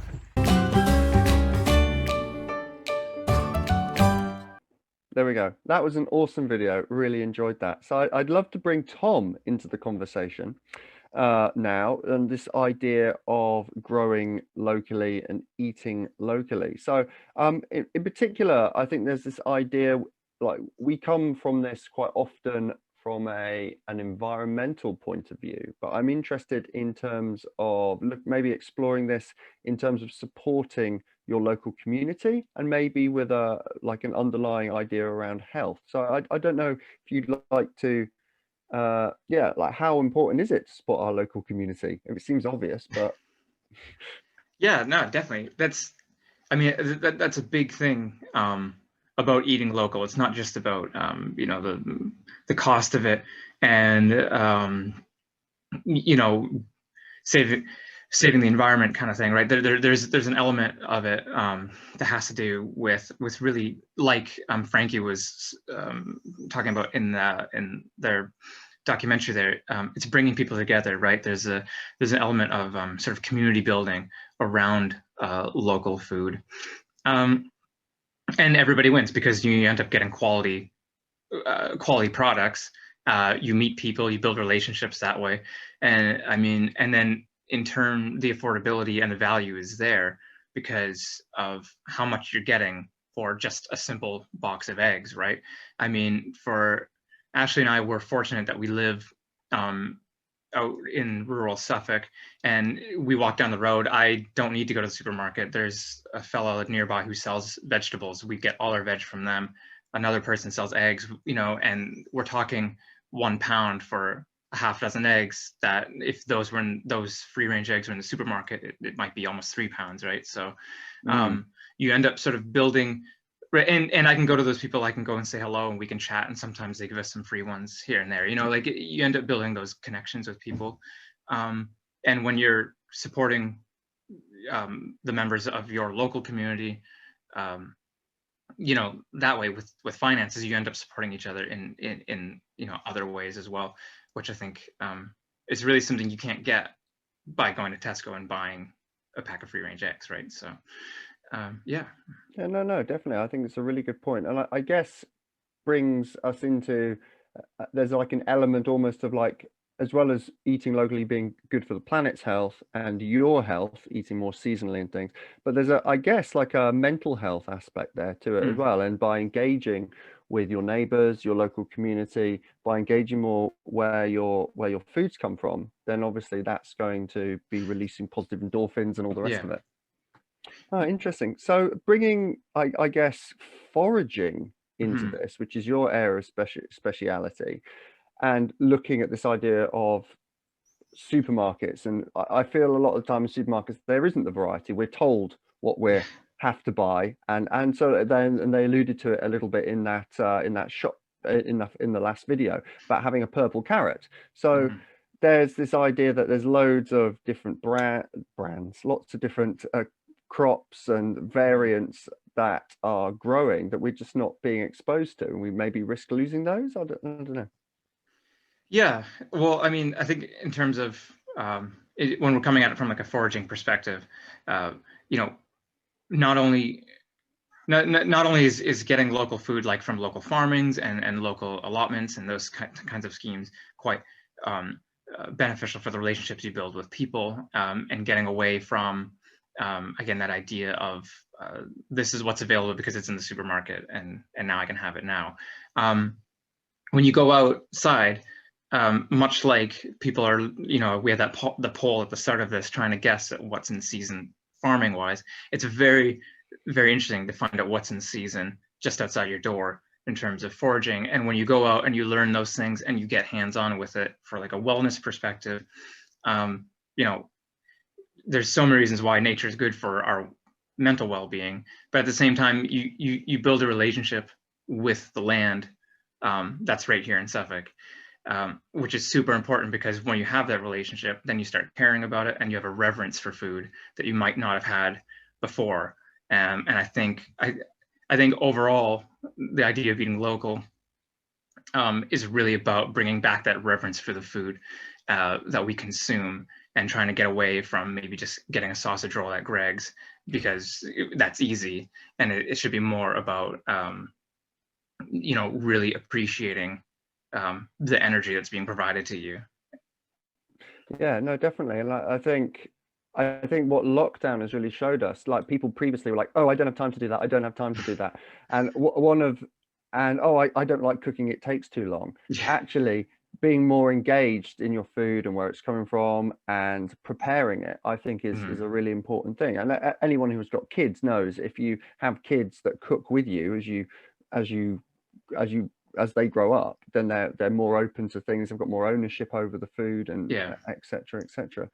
There we go. That was an awesome video. Really enjoyed that. So I'd love to bring Tom into the conversation now, and this idea of growing locally and eating locally. So in particular, I think there's this idea, like we come from this quite often from an environmental point of view, but I'm interested in terms of maybe exploring this in terms of supporting your local community, and maybe with an underlying idea around health. So I don't know if you'd like to like how important is it to support our local community? It seems obvious, but yeah, no, definitely. That's a big thing about eating local. It's not just about the cost of it and saving the environment kind of thing, right? There's an element of it that has to do with really, like Frankie was talking about in their documentary there. It's bringing people together, right? There's an element of sort of community building around local food, and everybody wins because you end up getting quality products. You meet people, you build relationships that way, and then in turn, the affordability and the value is there because of how much you're getting for just a simple box of eggs, right? I mean, for Ashley and I, we're fortunate that we live out in rural Suffolk, and we walk down the road. I don't need to go to the supermarket. There's a fellow nearby who sells vegetables. We get all our veg from them. Another person sells eggs, and we're talking 1 pound for a half dozen eggs, that if those free range eggs were in the supermarket, it might be almost 3 pounds, right? So you end up sort of building, right? And I can go to those people, I can go and say hello and we can chat, and sometimes they give us some free ones here and there, like you end up building those connections with people. And when you're supporting the members of your local community, you know, that way with finances, you end up supporting each other in you know, other ways as well, which I think is really something you can't get by going to Tesco and buying a pack of free range eggs, right? So yeah. Yeah, no, definitely. I think it's a really good point. And I guess brings us into there's like an element almost of like, as well as eating locally being good for the planet's health and your health, eating more seasonally and things, but there's I guess like a mental health aspect there to it as well. And by engaging with your neighbors, your local community, by engaging more where your foods come from, then obviously that's going to be releasing positive endorphins and all the rest of it. Oh, interesting. So bringing, I guess, foraging into this, which is your area of speciality, and looking at this idea of supermarkets. And I feel a lot of the time in supermarkets, there isn't the variety. We're told what we have to buy. And so then, and they alluded to it a little bit in that shop, in the last video, about having a purple carrot. So there's this idea that there's loads of different brands, lots of different crops and variants that are growing that we're just not being exposed to, and we maybe risk losing those. I don't know. Yeah, well, I mean, I think in terms of when we're coming at it from like a foraging perspective, you know, not only is getting local food like from local farmings and local allotments and those kinds of schemes quite beneficial for the relationships you build with people, and getting away from again, that idea of this is what's available because it's in the supermarket and now I can have it now. When you go outside, much like people are, you know, we had the poll at the start of this trying to guess at what's in season farming wise. It's very, very interesting to find out what's in season just outside your door in terms of foraging. And when you go out and you learn those things and you get hands-on with it for like a wellness perspective, you know, there's so many reasons why nature is good for our mental well-being, but at the same time, you build a relationship with the land that's right here in Suffolk, which is super important, because when you have that relationship, then you start caring about it and you have a reverence for food that you might not have had before. And I think overall, the idea of eating local is really about bringing back that reverence for the food that we consume, and trying to get away from maybe just getting a sausage roll at Greg's because that's easy. And it should be more about, you know, really appreciating the energy that's being provided to you. Yeah, no, definitely. And I think what lockdown has really showed us, like people previously were like, oh, I don't have time to do that. I don't have time to do that. And I don't like cooking. It takes too long. Actually, being more engaged in your food and where it's coming from and preparing it, I think is a really important thing. And anyone who's got kids knows, if you have kids that cook with you as they grow up, then they're more open to things. They've got more ownership over the food, and etc.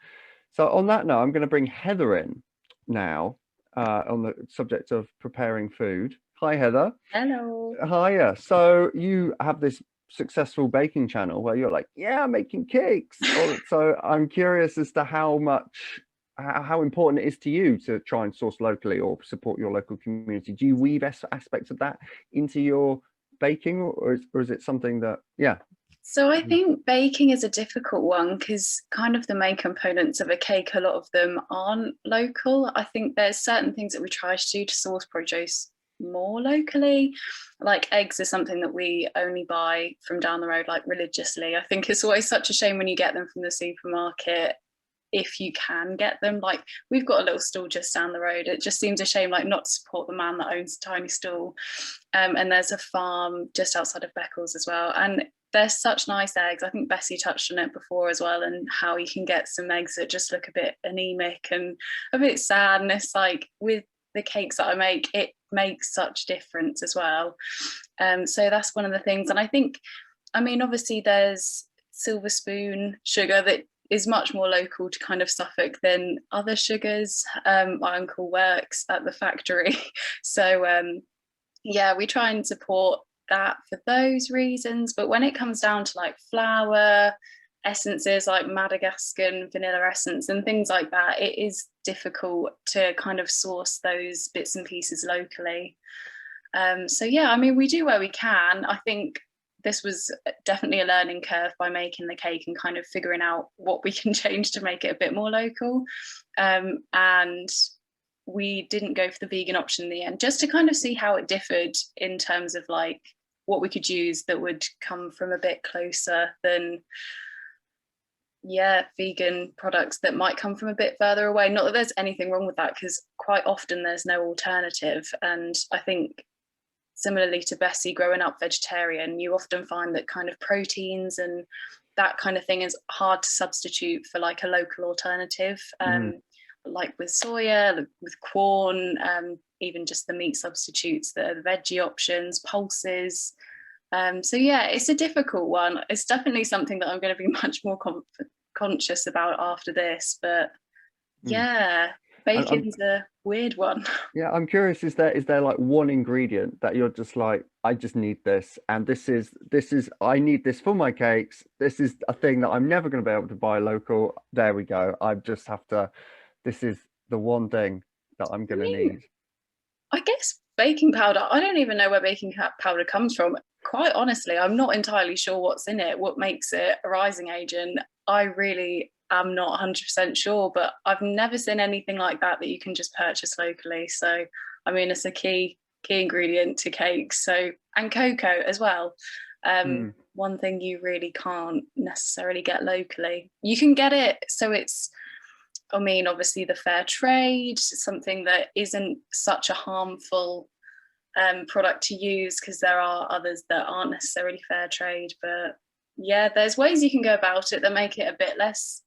So on that note, I'm going to bring Heather in now on the subject of preparing food. Hi, Heather. Hello. Hiya. So you have this successful baking channel where you're like, yeah, I'm making cakes. So I'm curious as to how important it is to you to try and source locally or support your local community. Do you weave aspects of that into your baking, or is it something that, So I think baking is a difficult one, because kind of the main components of a cake, a lot of them aren't local. I think there's certain things that we try to do to source produce more locally, like eggs is something that we only buy from down the road, like religiously. I think it's always such a shame when you get them from the supermarket, if you can get them. Like, we've got a little stall just down the road. It just seems a shame, like, not to support the man that owns a tiny stall. And there's a farm just outside of Beccles as well, and they're such nice eggs. I think Bessie touched on it before as well, and how you can get some eggs that just look a bit anemic and a bit sad, and it's like, with the cakes that I make, it makes such difference as well. So that's one of the things. And I think, I mean, obviously there's silver spoon sugar that is much more local to kind of Suffolk than other sugars. My uncle works at the factory, so yeah, we try and support that for those reasons. But when it comes down to like flour, essences like Madagascan vanilla essence and things like that, it is difficult to kind of source those bits and pieces locally. So yeah, I mean, we do where we can. I think this was definitely a learning curve by making the cake and kind of figuring out what we can change to make it a bit more local. And we didn't go for the vegan option in the end, just to kind of see how it differed in terms of like what we could use that would come from a bit closer than vegan products that might come from a bit further away. Not that there's anything wrong with that, because quite often there's no alternative. And I think similarly to Bessie growing up vegetarian, you often find that kind of proteins and that kind of thing is hard to substitute for like a local alternative. Like with soya, with corn, even just the meat substitutes, the veggie options, pulses. So yeah, it's a difficult one. It's definitely something that I'm going to be much more conscious about after this. But yeah, bacon's a weird one. Yeah, I'm curious, is there like one ingredient that you're just like, I just need this, and this is I need this for my cakes, this is a thing that I'm never going to be able to buy local, there we go, I just have to, this is the one thing that I'm going to need? I guess baking powder. I don't even know where baking powder comes from. Quite honestly, I'm not entirely sure what's in it, what makes it a rising agent. I really am not 100% sure, but I've never seen anything like that you can just purchase locally. So, I mean, it's a key ingredient to cakes. So, and cocoa as well. One thing you really can't necessarily get locally. You can get it, so it's, I mean, obviously the fair trade, something that isn't such a harmful product to use, because there are others that aren't necessarily fair trade. But yeah, there's ways you can go about it that make it a bit less,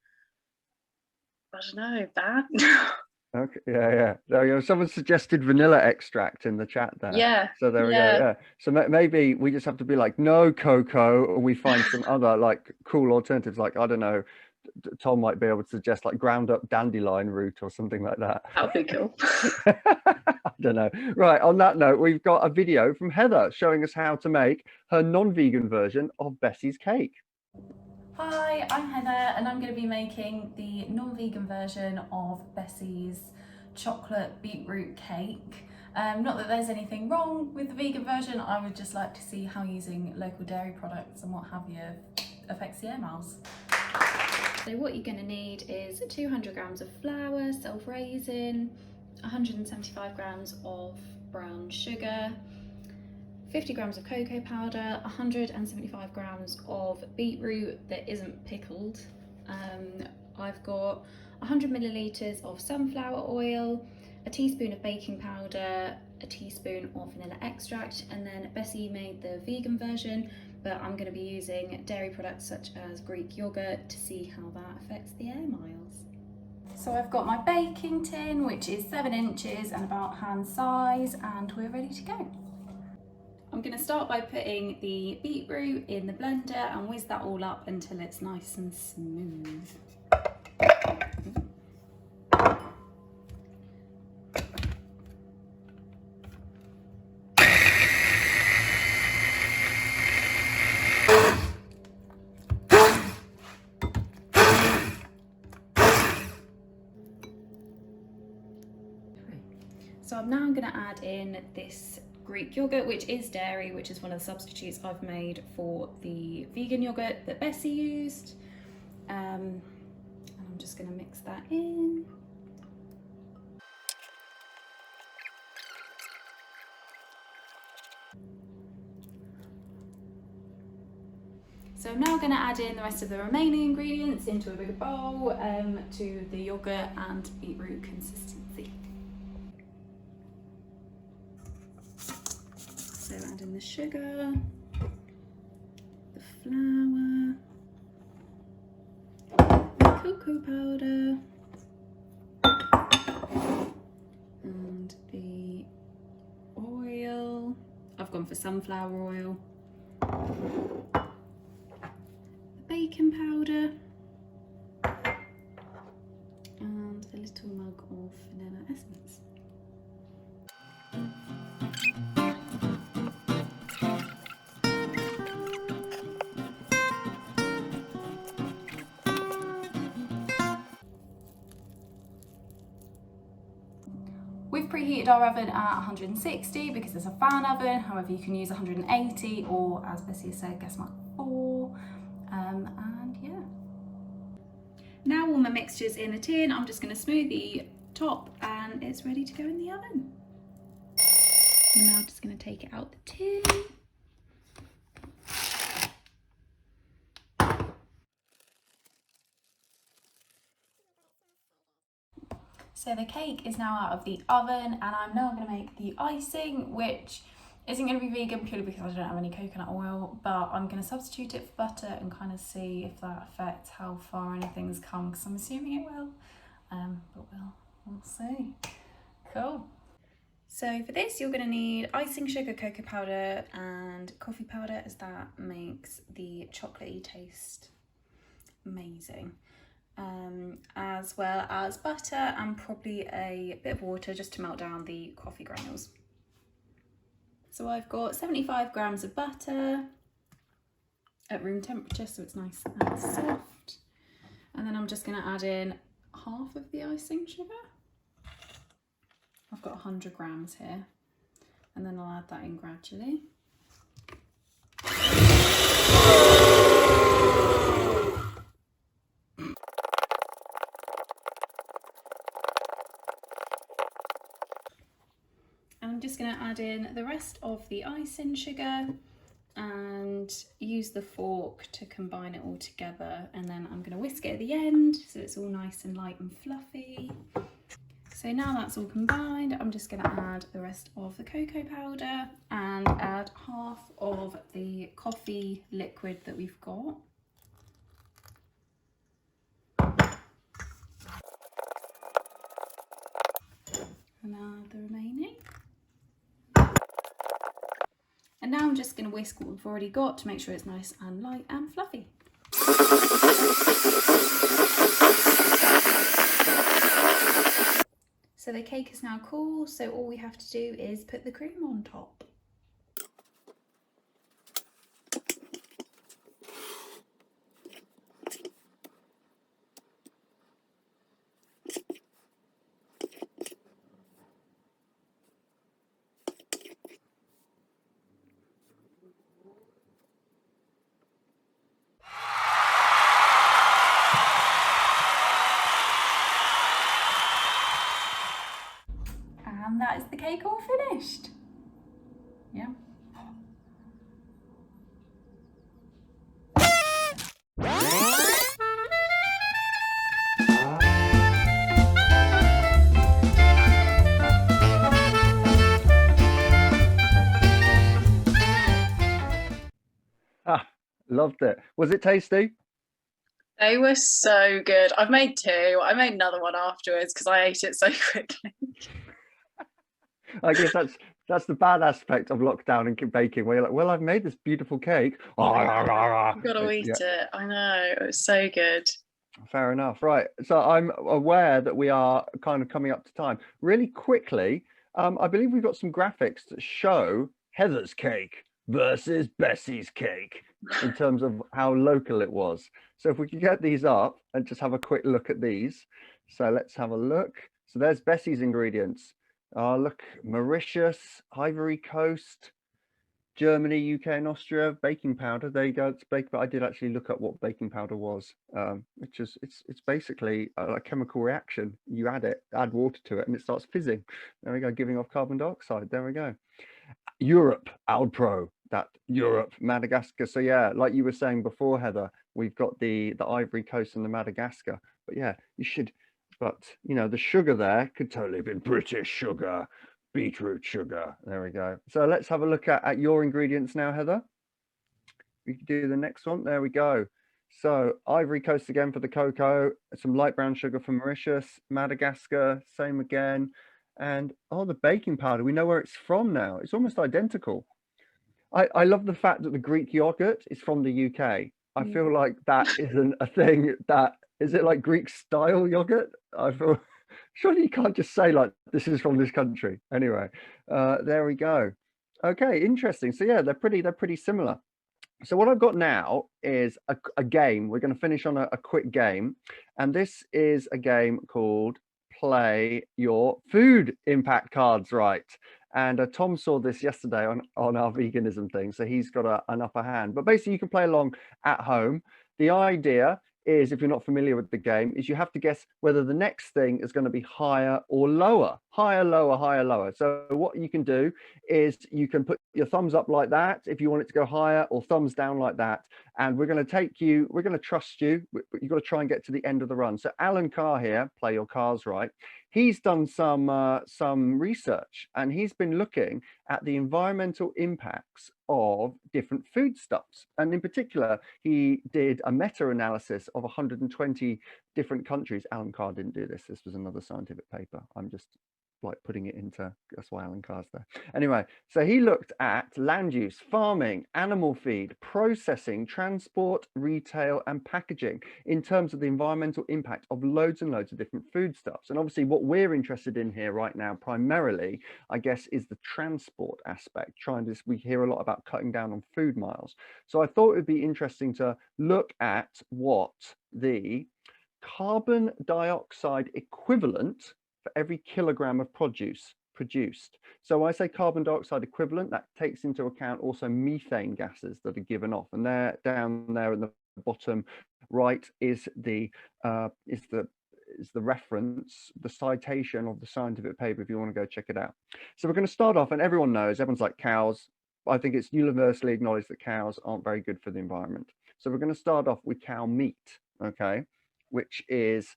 I don't know, bad. Okay, yeah. There you go. Someone suggested vanilla extract in the chat there. Yeah. So there we go. Yeah. So maybe we just have to be like, no cocoa, or we find some other like cool alternatives. Like, I don't know, Tom might be able to suggest like ground up dandelion root or something like that. That would be cool. I don't know. Right. On that note, we've got a video from Heather showing us how to make her non-vegan version of Bessie's cake. Hi, I'm Heather, and I'm going to be making the non-vegan version of Bessie's chocolate beetroot cake. Not that there's anything wrong with the vegan version, I would just like to see how using local dairy products and what have you affects the air miles. So what you're going to need is 200 grams of flour, self-raising, 175 grams of brown sugar, 50 grams of cocoa powder, 175 grams of beetroot that isn't pickled. I've got 100 millilitres of sunflower oil, a teaspoon of baking powder, a teaspoon of vanilla extract, and then Bessie made the vegan version, but I'm going to be using dairy products such as Greek yogurt to see how that affects the air miles. So I've got my baking tin, which is 7 inches and about hand size, and we're ready to go. I'm going to start by putting the beetroot in the blender and whiz that all up until it's nice and smooth. So I'm now going to add in this Greek yogurt, which is dairy, which is one of the substitutes I've made for the vegan yogurt that Bessie used. And I'm just going to mix that in. So I'm now going to add in the rest of the remaining ingredients into a bigger bowl to the yogurt and beetroot consistency. So add in the sugar, the flour, the cocoa powder, and the oil. I've gone for sunflower oil. The baking powder, and a little mug of vanilla essence. preheated our oven at 160 because it's a fan oven. However, you can use 180 or, as Bessie said, Guess Mark 4. And yeah. Now all my mixture's in a tin, I'm just going to smooth the top and it's ready to go in the oven. I'm now just going to take it out the tin. So the cake is now out of the oven and I'm now going to make the icing, which isn't going to be vegan purely because I don't have any coconut oil, but I'm going to substitute it for butter and kind of see if that affects how far anything's come, because I'm assuming it will, but we'll see. Cool. So for this you're going to need icing, sugar, cocoa powder and coffee powder, as that makes the chocolatey taste amazing. As well as butter and probably a bit of water just to melt down the coffee granules. So I've got 75 grams of butter at room temperature, so it's nice and soft. And then I'm just going to add in half of the icing sugar. I've got 100 grams here, and then I'll add that in gradually. And I'm just going to add in the rest of the icing sugar and use the fork to combine it all together, and then I'm going to whisk it at the end so it's all nice and light and fluffy. So now that's all combined, I'm just going to add the rest of the cocoa powder and add half of the coffee liquid that we've got. And add the remaining. And now I'm just going to whisk what we've already got to make sure it's nice and light and fluffy. So the cake is now cool, so all we have to do is put the cream on top. And that is the cake all finished. Yeah. Ah, loved it. Was it tasty? They were so good. I've made two. I made another one afterwards because I ate it so quickly. I guess that's the bad aspect of lockdown and baking, where you're like, well, I've made this beautiful cake. You've got to eat it. I know. It was so good. Fair enough. Right. So I'm aware that we are kind of coming up to time. Really quickly, I believe we've got some graphics that show Heather's cake versus Bessie's cake in terms of how local it was. So if we could get these up and just have a quick look at these. So let's have a look. So there's Bessie's ingredients. Look, Mauritius, Ivory Coast, Germany, UK and Austria, baking powder. There you go. It's but I did actually look up what baking powder was, which is it's basically a chemical reaction. You add water to it and it starts fizzing. There we go, giving off carbon dioxide. There we go. Europe, Alpro, that Europe, Madagascar. So yeah, like you were saying before, Heather, we've got the Ivory Coast and the Madagascar. But yeah, you should, but you know, the sugar there could totally have been British sugar, beetroot sugar. There we go. So let's have a look at your ingredients now, Heather. We can do the next one. There we go. So Ivory Coast again for the cocoa, some light brown sugar from Mauritius, Madagascar, same again. And oh, the baking powder, we know where it's from now. It's almost identical. I love the fact that the Greek yogurt is from the UK. I feel like that isn't a thing. That is it, like Greek style yogurt? I feel surely you can't just say like this is from this country. Anyway, there we go. Okay, interesting. So yeah, they're pretty similar. So what I've got now is a game. We're going to finish on a quick game, and this is a game called play your food impact cards right. And Tom saw this yesterday on our veganism thing, so he's got an upper hand. But basically, you can play along at home. The idea is, if you're not familiar with the game, is you have to guess whether the next thing is going to be higher or lower. Higher, lower, higher, lower. So what you can do is you can put your thumbs up like that if you want it to go higher, or thumbs down like that. And we're going to trust you, but you've got to try and get to the end of the run. So Alan Carr here, play your cards right. He's done some research, and he's been looking at the environmental impacts of different foodstuffs. And in particular, he did a meta-analysis of 120 different countries. Alan Carr didn't do this. This was another scientific paper. I'm just like putting it into, that's why Alan Carr's there. Anyway, so he looked at land use, farming, animal feed, processing, transport, retail, and packaging in terms of the environmental impact of loads and loads of different foodstuffs. And obviously what we're interested in here right now, primarily, I guess, is the transport aspect. We hear a lot about cutting down on food miles. So I thought it would be interesting to look at what the carbon dioxide equivalent for every kilogram of produce produced. So I say carbon dioxide equivalent, that takes into account also methane gases that are given off. And there, down there in the bottom right, is the reference, the citation of the scientific paper, if you want to go check it out. So we're going to start off, and everyone's like cows. I think it's universally acknowledged that cows aren't very good for the environment. So we're going to start off with cow meat, okay, which is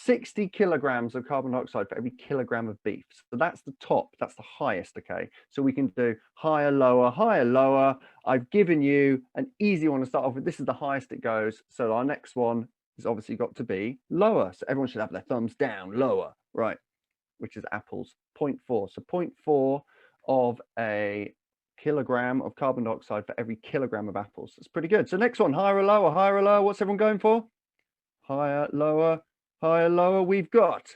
60 kilograms of carbon dioxide for every kilogram of beef. So that's the top, that's the highest, okay? So we can do higher, lower, higher, lower. I've given you an easy one to start off with. This is the highest it goes. So our next one is obviously got to be lower. So everyone should have their thumbs down, lower, right? Which is apples, 0.4. So 0.4 of a kilogram of carbon dioxide for every kilogram of apples. That's pretty good. So next one, higher or lower, higher or lower. What's everyone going for? Higher, lower. Higher, lower, we've got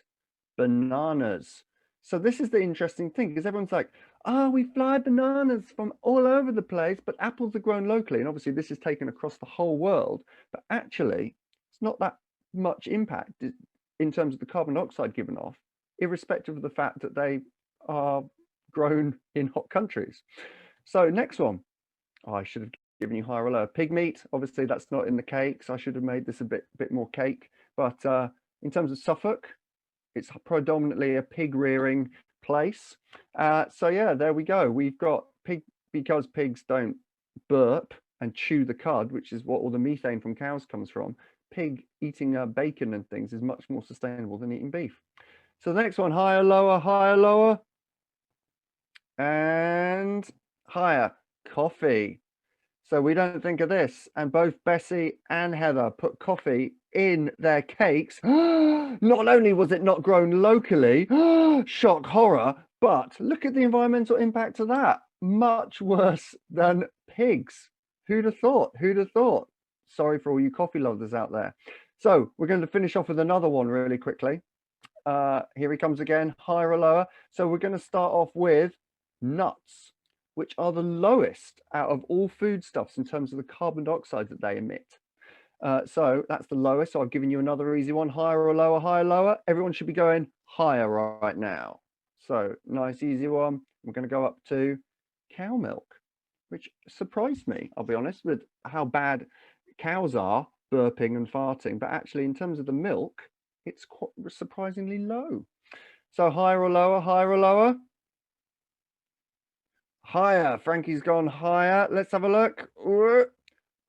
bananas. So this is the interesting thing, because everyone's like, oh, we fly bananas from all over the place, but apples are grown locally. And obviously this is taken across the whole world, but actually it's not that much impact in terms of the carbon dioxide given off, irrespective of the fact that they are grown in hot countries. So next one, I should have given you higher or lower. Pig meat, obviously that's not in the cake, so I should have made this a bit more cake, but in terms of Suffolk, it's predominantly a pig rearing place. So yeah, there we go. We've got pig, because pigs don't burp and chew the cud, which is what all the methane from cows comes from. Pig eating bacon and things is much more sustainable than eating beef. So the next one, higher, lower, and higher, coffee. So we don't think of this, and both Bessie and Heather put coffee in their cakes. Not only was it not grown locally, shock horror, but look at the environmental impact of that. Much worse than pigs. Who'd have thought? Who'd have thought? Sorry for all you coffee lovers out there. So we're going to finish off with another one really quickly. Here he comes again, higher or lower. So we're going to start off with nuts, which are the lowest out of all foodstuffs in terms of the carbon dioxide that they emit. So that's the lowest. So I've given you another easy one, higher or lower, higher, lower. Everyone should be going higher right now. So nice, easy one. We're going to go up to cow milk, which surprised me, I'll be honest, with how bad cows are burping and farting. But actually, in terms of the milk, it's quite surprisingly low. So higher or lower, higher or lower? Higher. Frankie's gone higher. Let's have a look.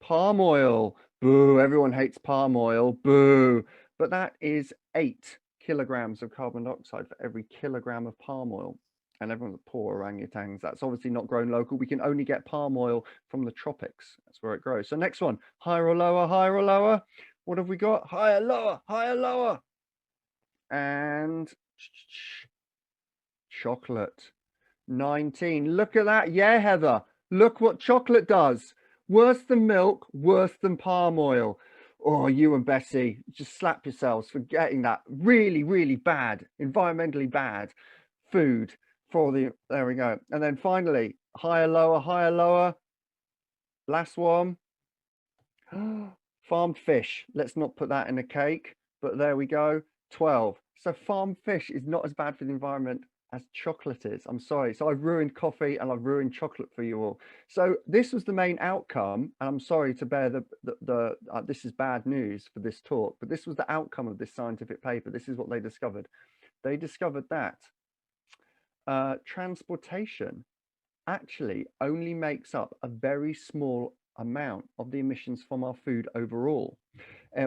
Palm oil. Boo. Everyone hates palm oil. Boo. But that is 8 kilograms of carbon dioxide for every kilogram of palm oil. And everyone's poor orangutans. That's obviously not grown local. We can only get palm oil from the tropics. That's where it grows. So next one, higher or lower, higher or lower? What have we got? Higher, lower, higher, lower. And chocolate. 19. Look at that. Yeah, Heather. Look what chocolate does. Worse than milk, worse than palm oil. Oh, you and Bessie, just slap yourselves for getting that really, really bad, environmentally bad food for the, there we go. And then finally, higher, lower, higher, lower. Last one. Farmed fish. Let's not put that in a cake, but there we go. 12. So farm fish is not as bad for the environment as chocolate is. I'm sorry. So I've ruined coffee and I've ruined chocolate for you all. So this was the main outcome, and I'm sorry to bear this is bad news for this talk, but this was the outcome of this scientific paper. This is what they discovered. They discovered that transportation actually only makes up a very small amount of the emissions from our food overall.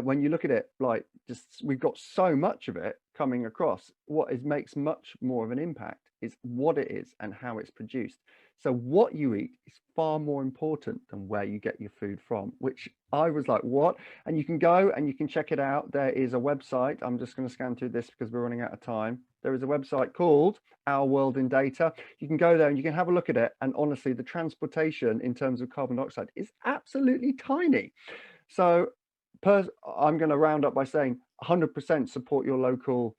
When you look at it, like, just we've got so much of it coming across. Makes much more of an impact is what it is and how it's produced. So what you eat is far more important than where you get your food from, which I was like, what? And you can go and you can check it out. There is a website. I'm just going to scan through this because we're running out of time. There is a website called Our World in Data. You can go there and you can have a look at it. And honestly, the transportation in terms of carbon dioxide is absolutely tiny. So I'm going to round up by saying 100% support your local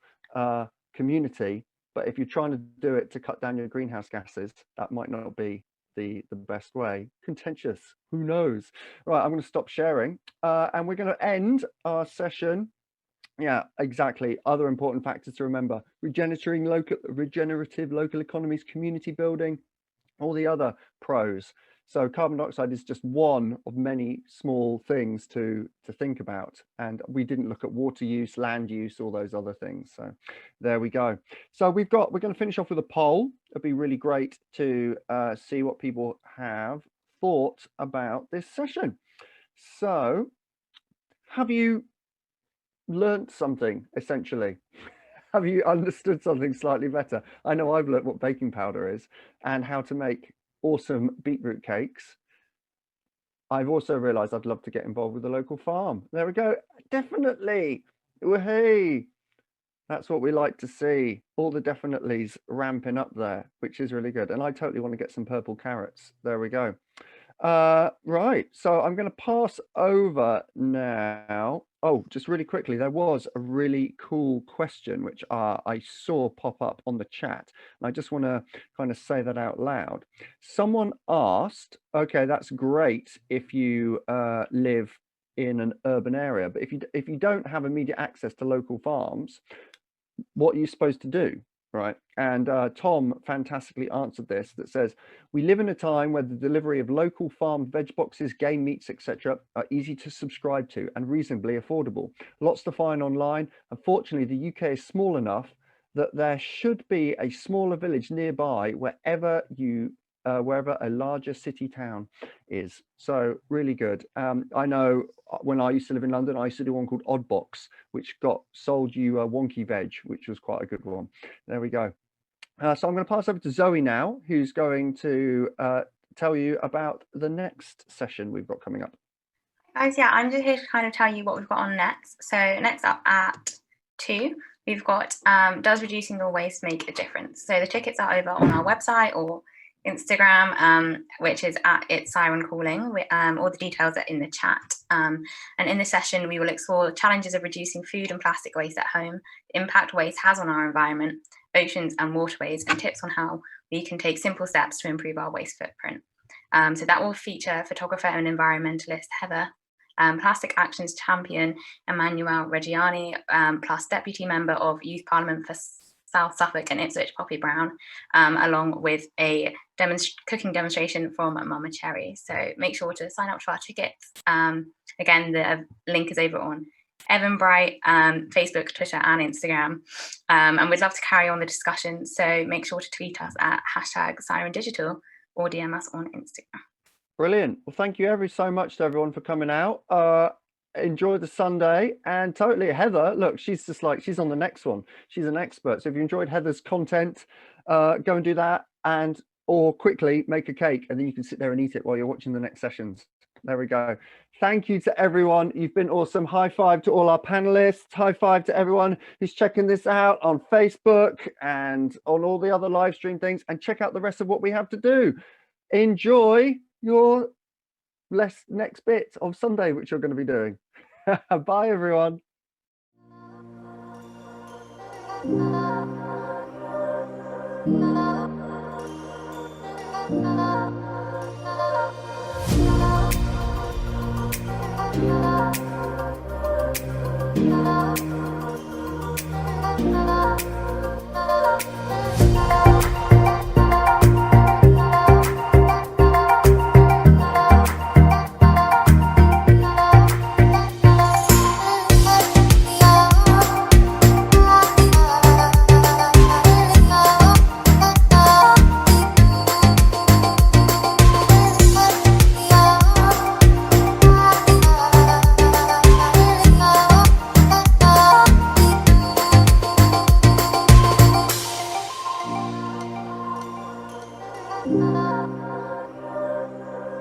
community. But if you're trying to do it to cut down your greenhouse gases, that might not be the best way. Contentious, who knows? Right, I'm going to stop sharing and we're going to end our session. Yeah, exactly. Other important factors to remember: regenerative local economies, community building, all the other pros. So carbon dioxide is just one of many small things to think about. And we didn't look at water use, land use, all those other things. So there we go. So we're going to finish off with a poll. It'd be really great to see what people have thought about this session. So have you learnt something, essentially? Have you understood something slightly better? I know I've learnt what baking powder is and how to make awesome beetroot cakes. I've also realized I'd love to get involved with the local farm. There we go. Definitely. Hey, that's what we like to see. All the definitelys ramping up there, which is really good. And I totally want to get some purple carrots. There we go. Right, so I'm going to pass over now. Oh, just really quickly, there was a really cool question which I saw pop up on the chat, and I just want to kind of say that out loud. Someone asked, okay, that's great if you live in an urban area, but if you don't have immediate access to local farms, what are you supposed to do? Right, and Tom fantastically answered this, that says, we live in a time where the delivery of local farmed veg boxes, game meats, etc. are easy to subscribe to and reasonably affordable. Lots to find online. Unfortunately, the UK is small enough that there should be a smaller village nearby wherever a larger city town is. So really good. I know when I used to live in London, I used to do one called Odd Box, which sold you a wonky veg, which was quite a good one. There we go. So I'm going to pass over to Zoe now, who's going to tell you about the next session we've got coming up. Guys, yeah, I'm just here to kind of tell you what we've got on next. So next up at 2, we've got Does Reducing Your Waste Make a Difference? So the tickets are over on our website or Instagram, which is at It's Siren Calling. All the details are in the chat. And in this session, we will explore the challenges of reducing food and plastic waste at home, the impact waste has on our environment, oceans and waterways, and tips on how we can take simple steps to improve our waste footprint. So that will feature photographer and environmentalist Heather, Plastic Actions Champion Emmanuel Reggiani, plus Deputy Member of Youth Parliament for South Suffolk and Ipswich Poppy Brown, along with a cooking demonstration from Mama Cherry. So make sure to sign up to our tickets. Again, the link is over on Eventbrite, Facebook, Twitter and Instagram. And we'd love to carry on the discussion. So make sure to tweet us at #SirenDigital or DM us on Instagram. Brilliant. Well, thank you so much to everyone for coming out. Enjoy the Sunday, and totally Heather, look, she's just like, she's on the next one. She's an expert. So if you enjoyed Heather's content, go and do that, or quickly make a cake, and then you can sit there and eat it while you're watching the next sessions. There we go. Thank you to everyone. You've been awesome. High five to all our panelists. High five to everyone who's checking this out on Facebook and on all the other live stream things, and check out the rest of what we have to do. Enjoy your next bit of Sunday, which you're going to be doing. Bye, everyone.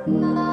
Bye.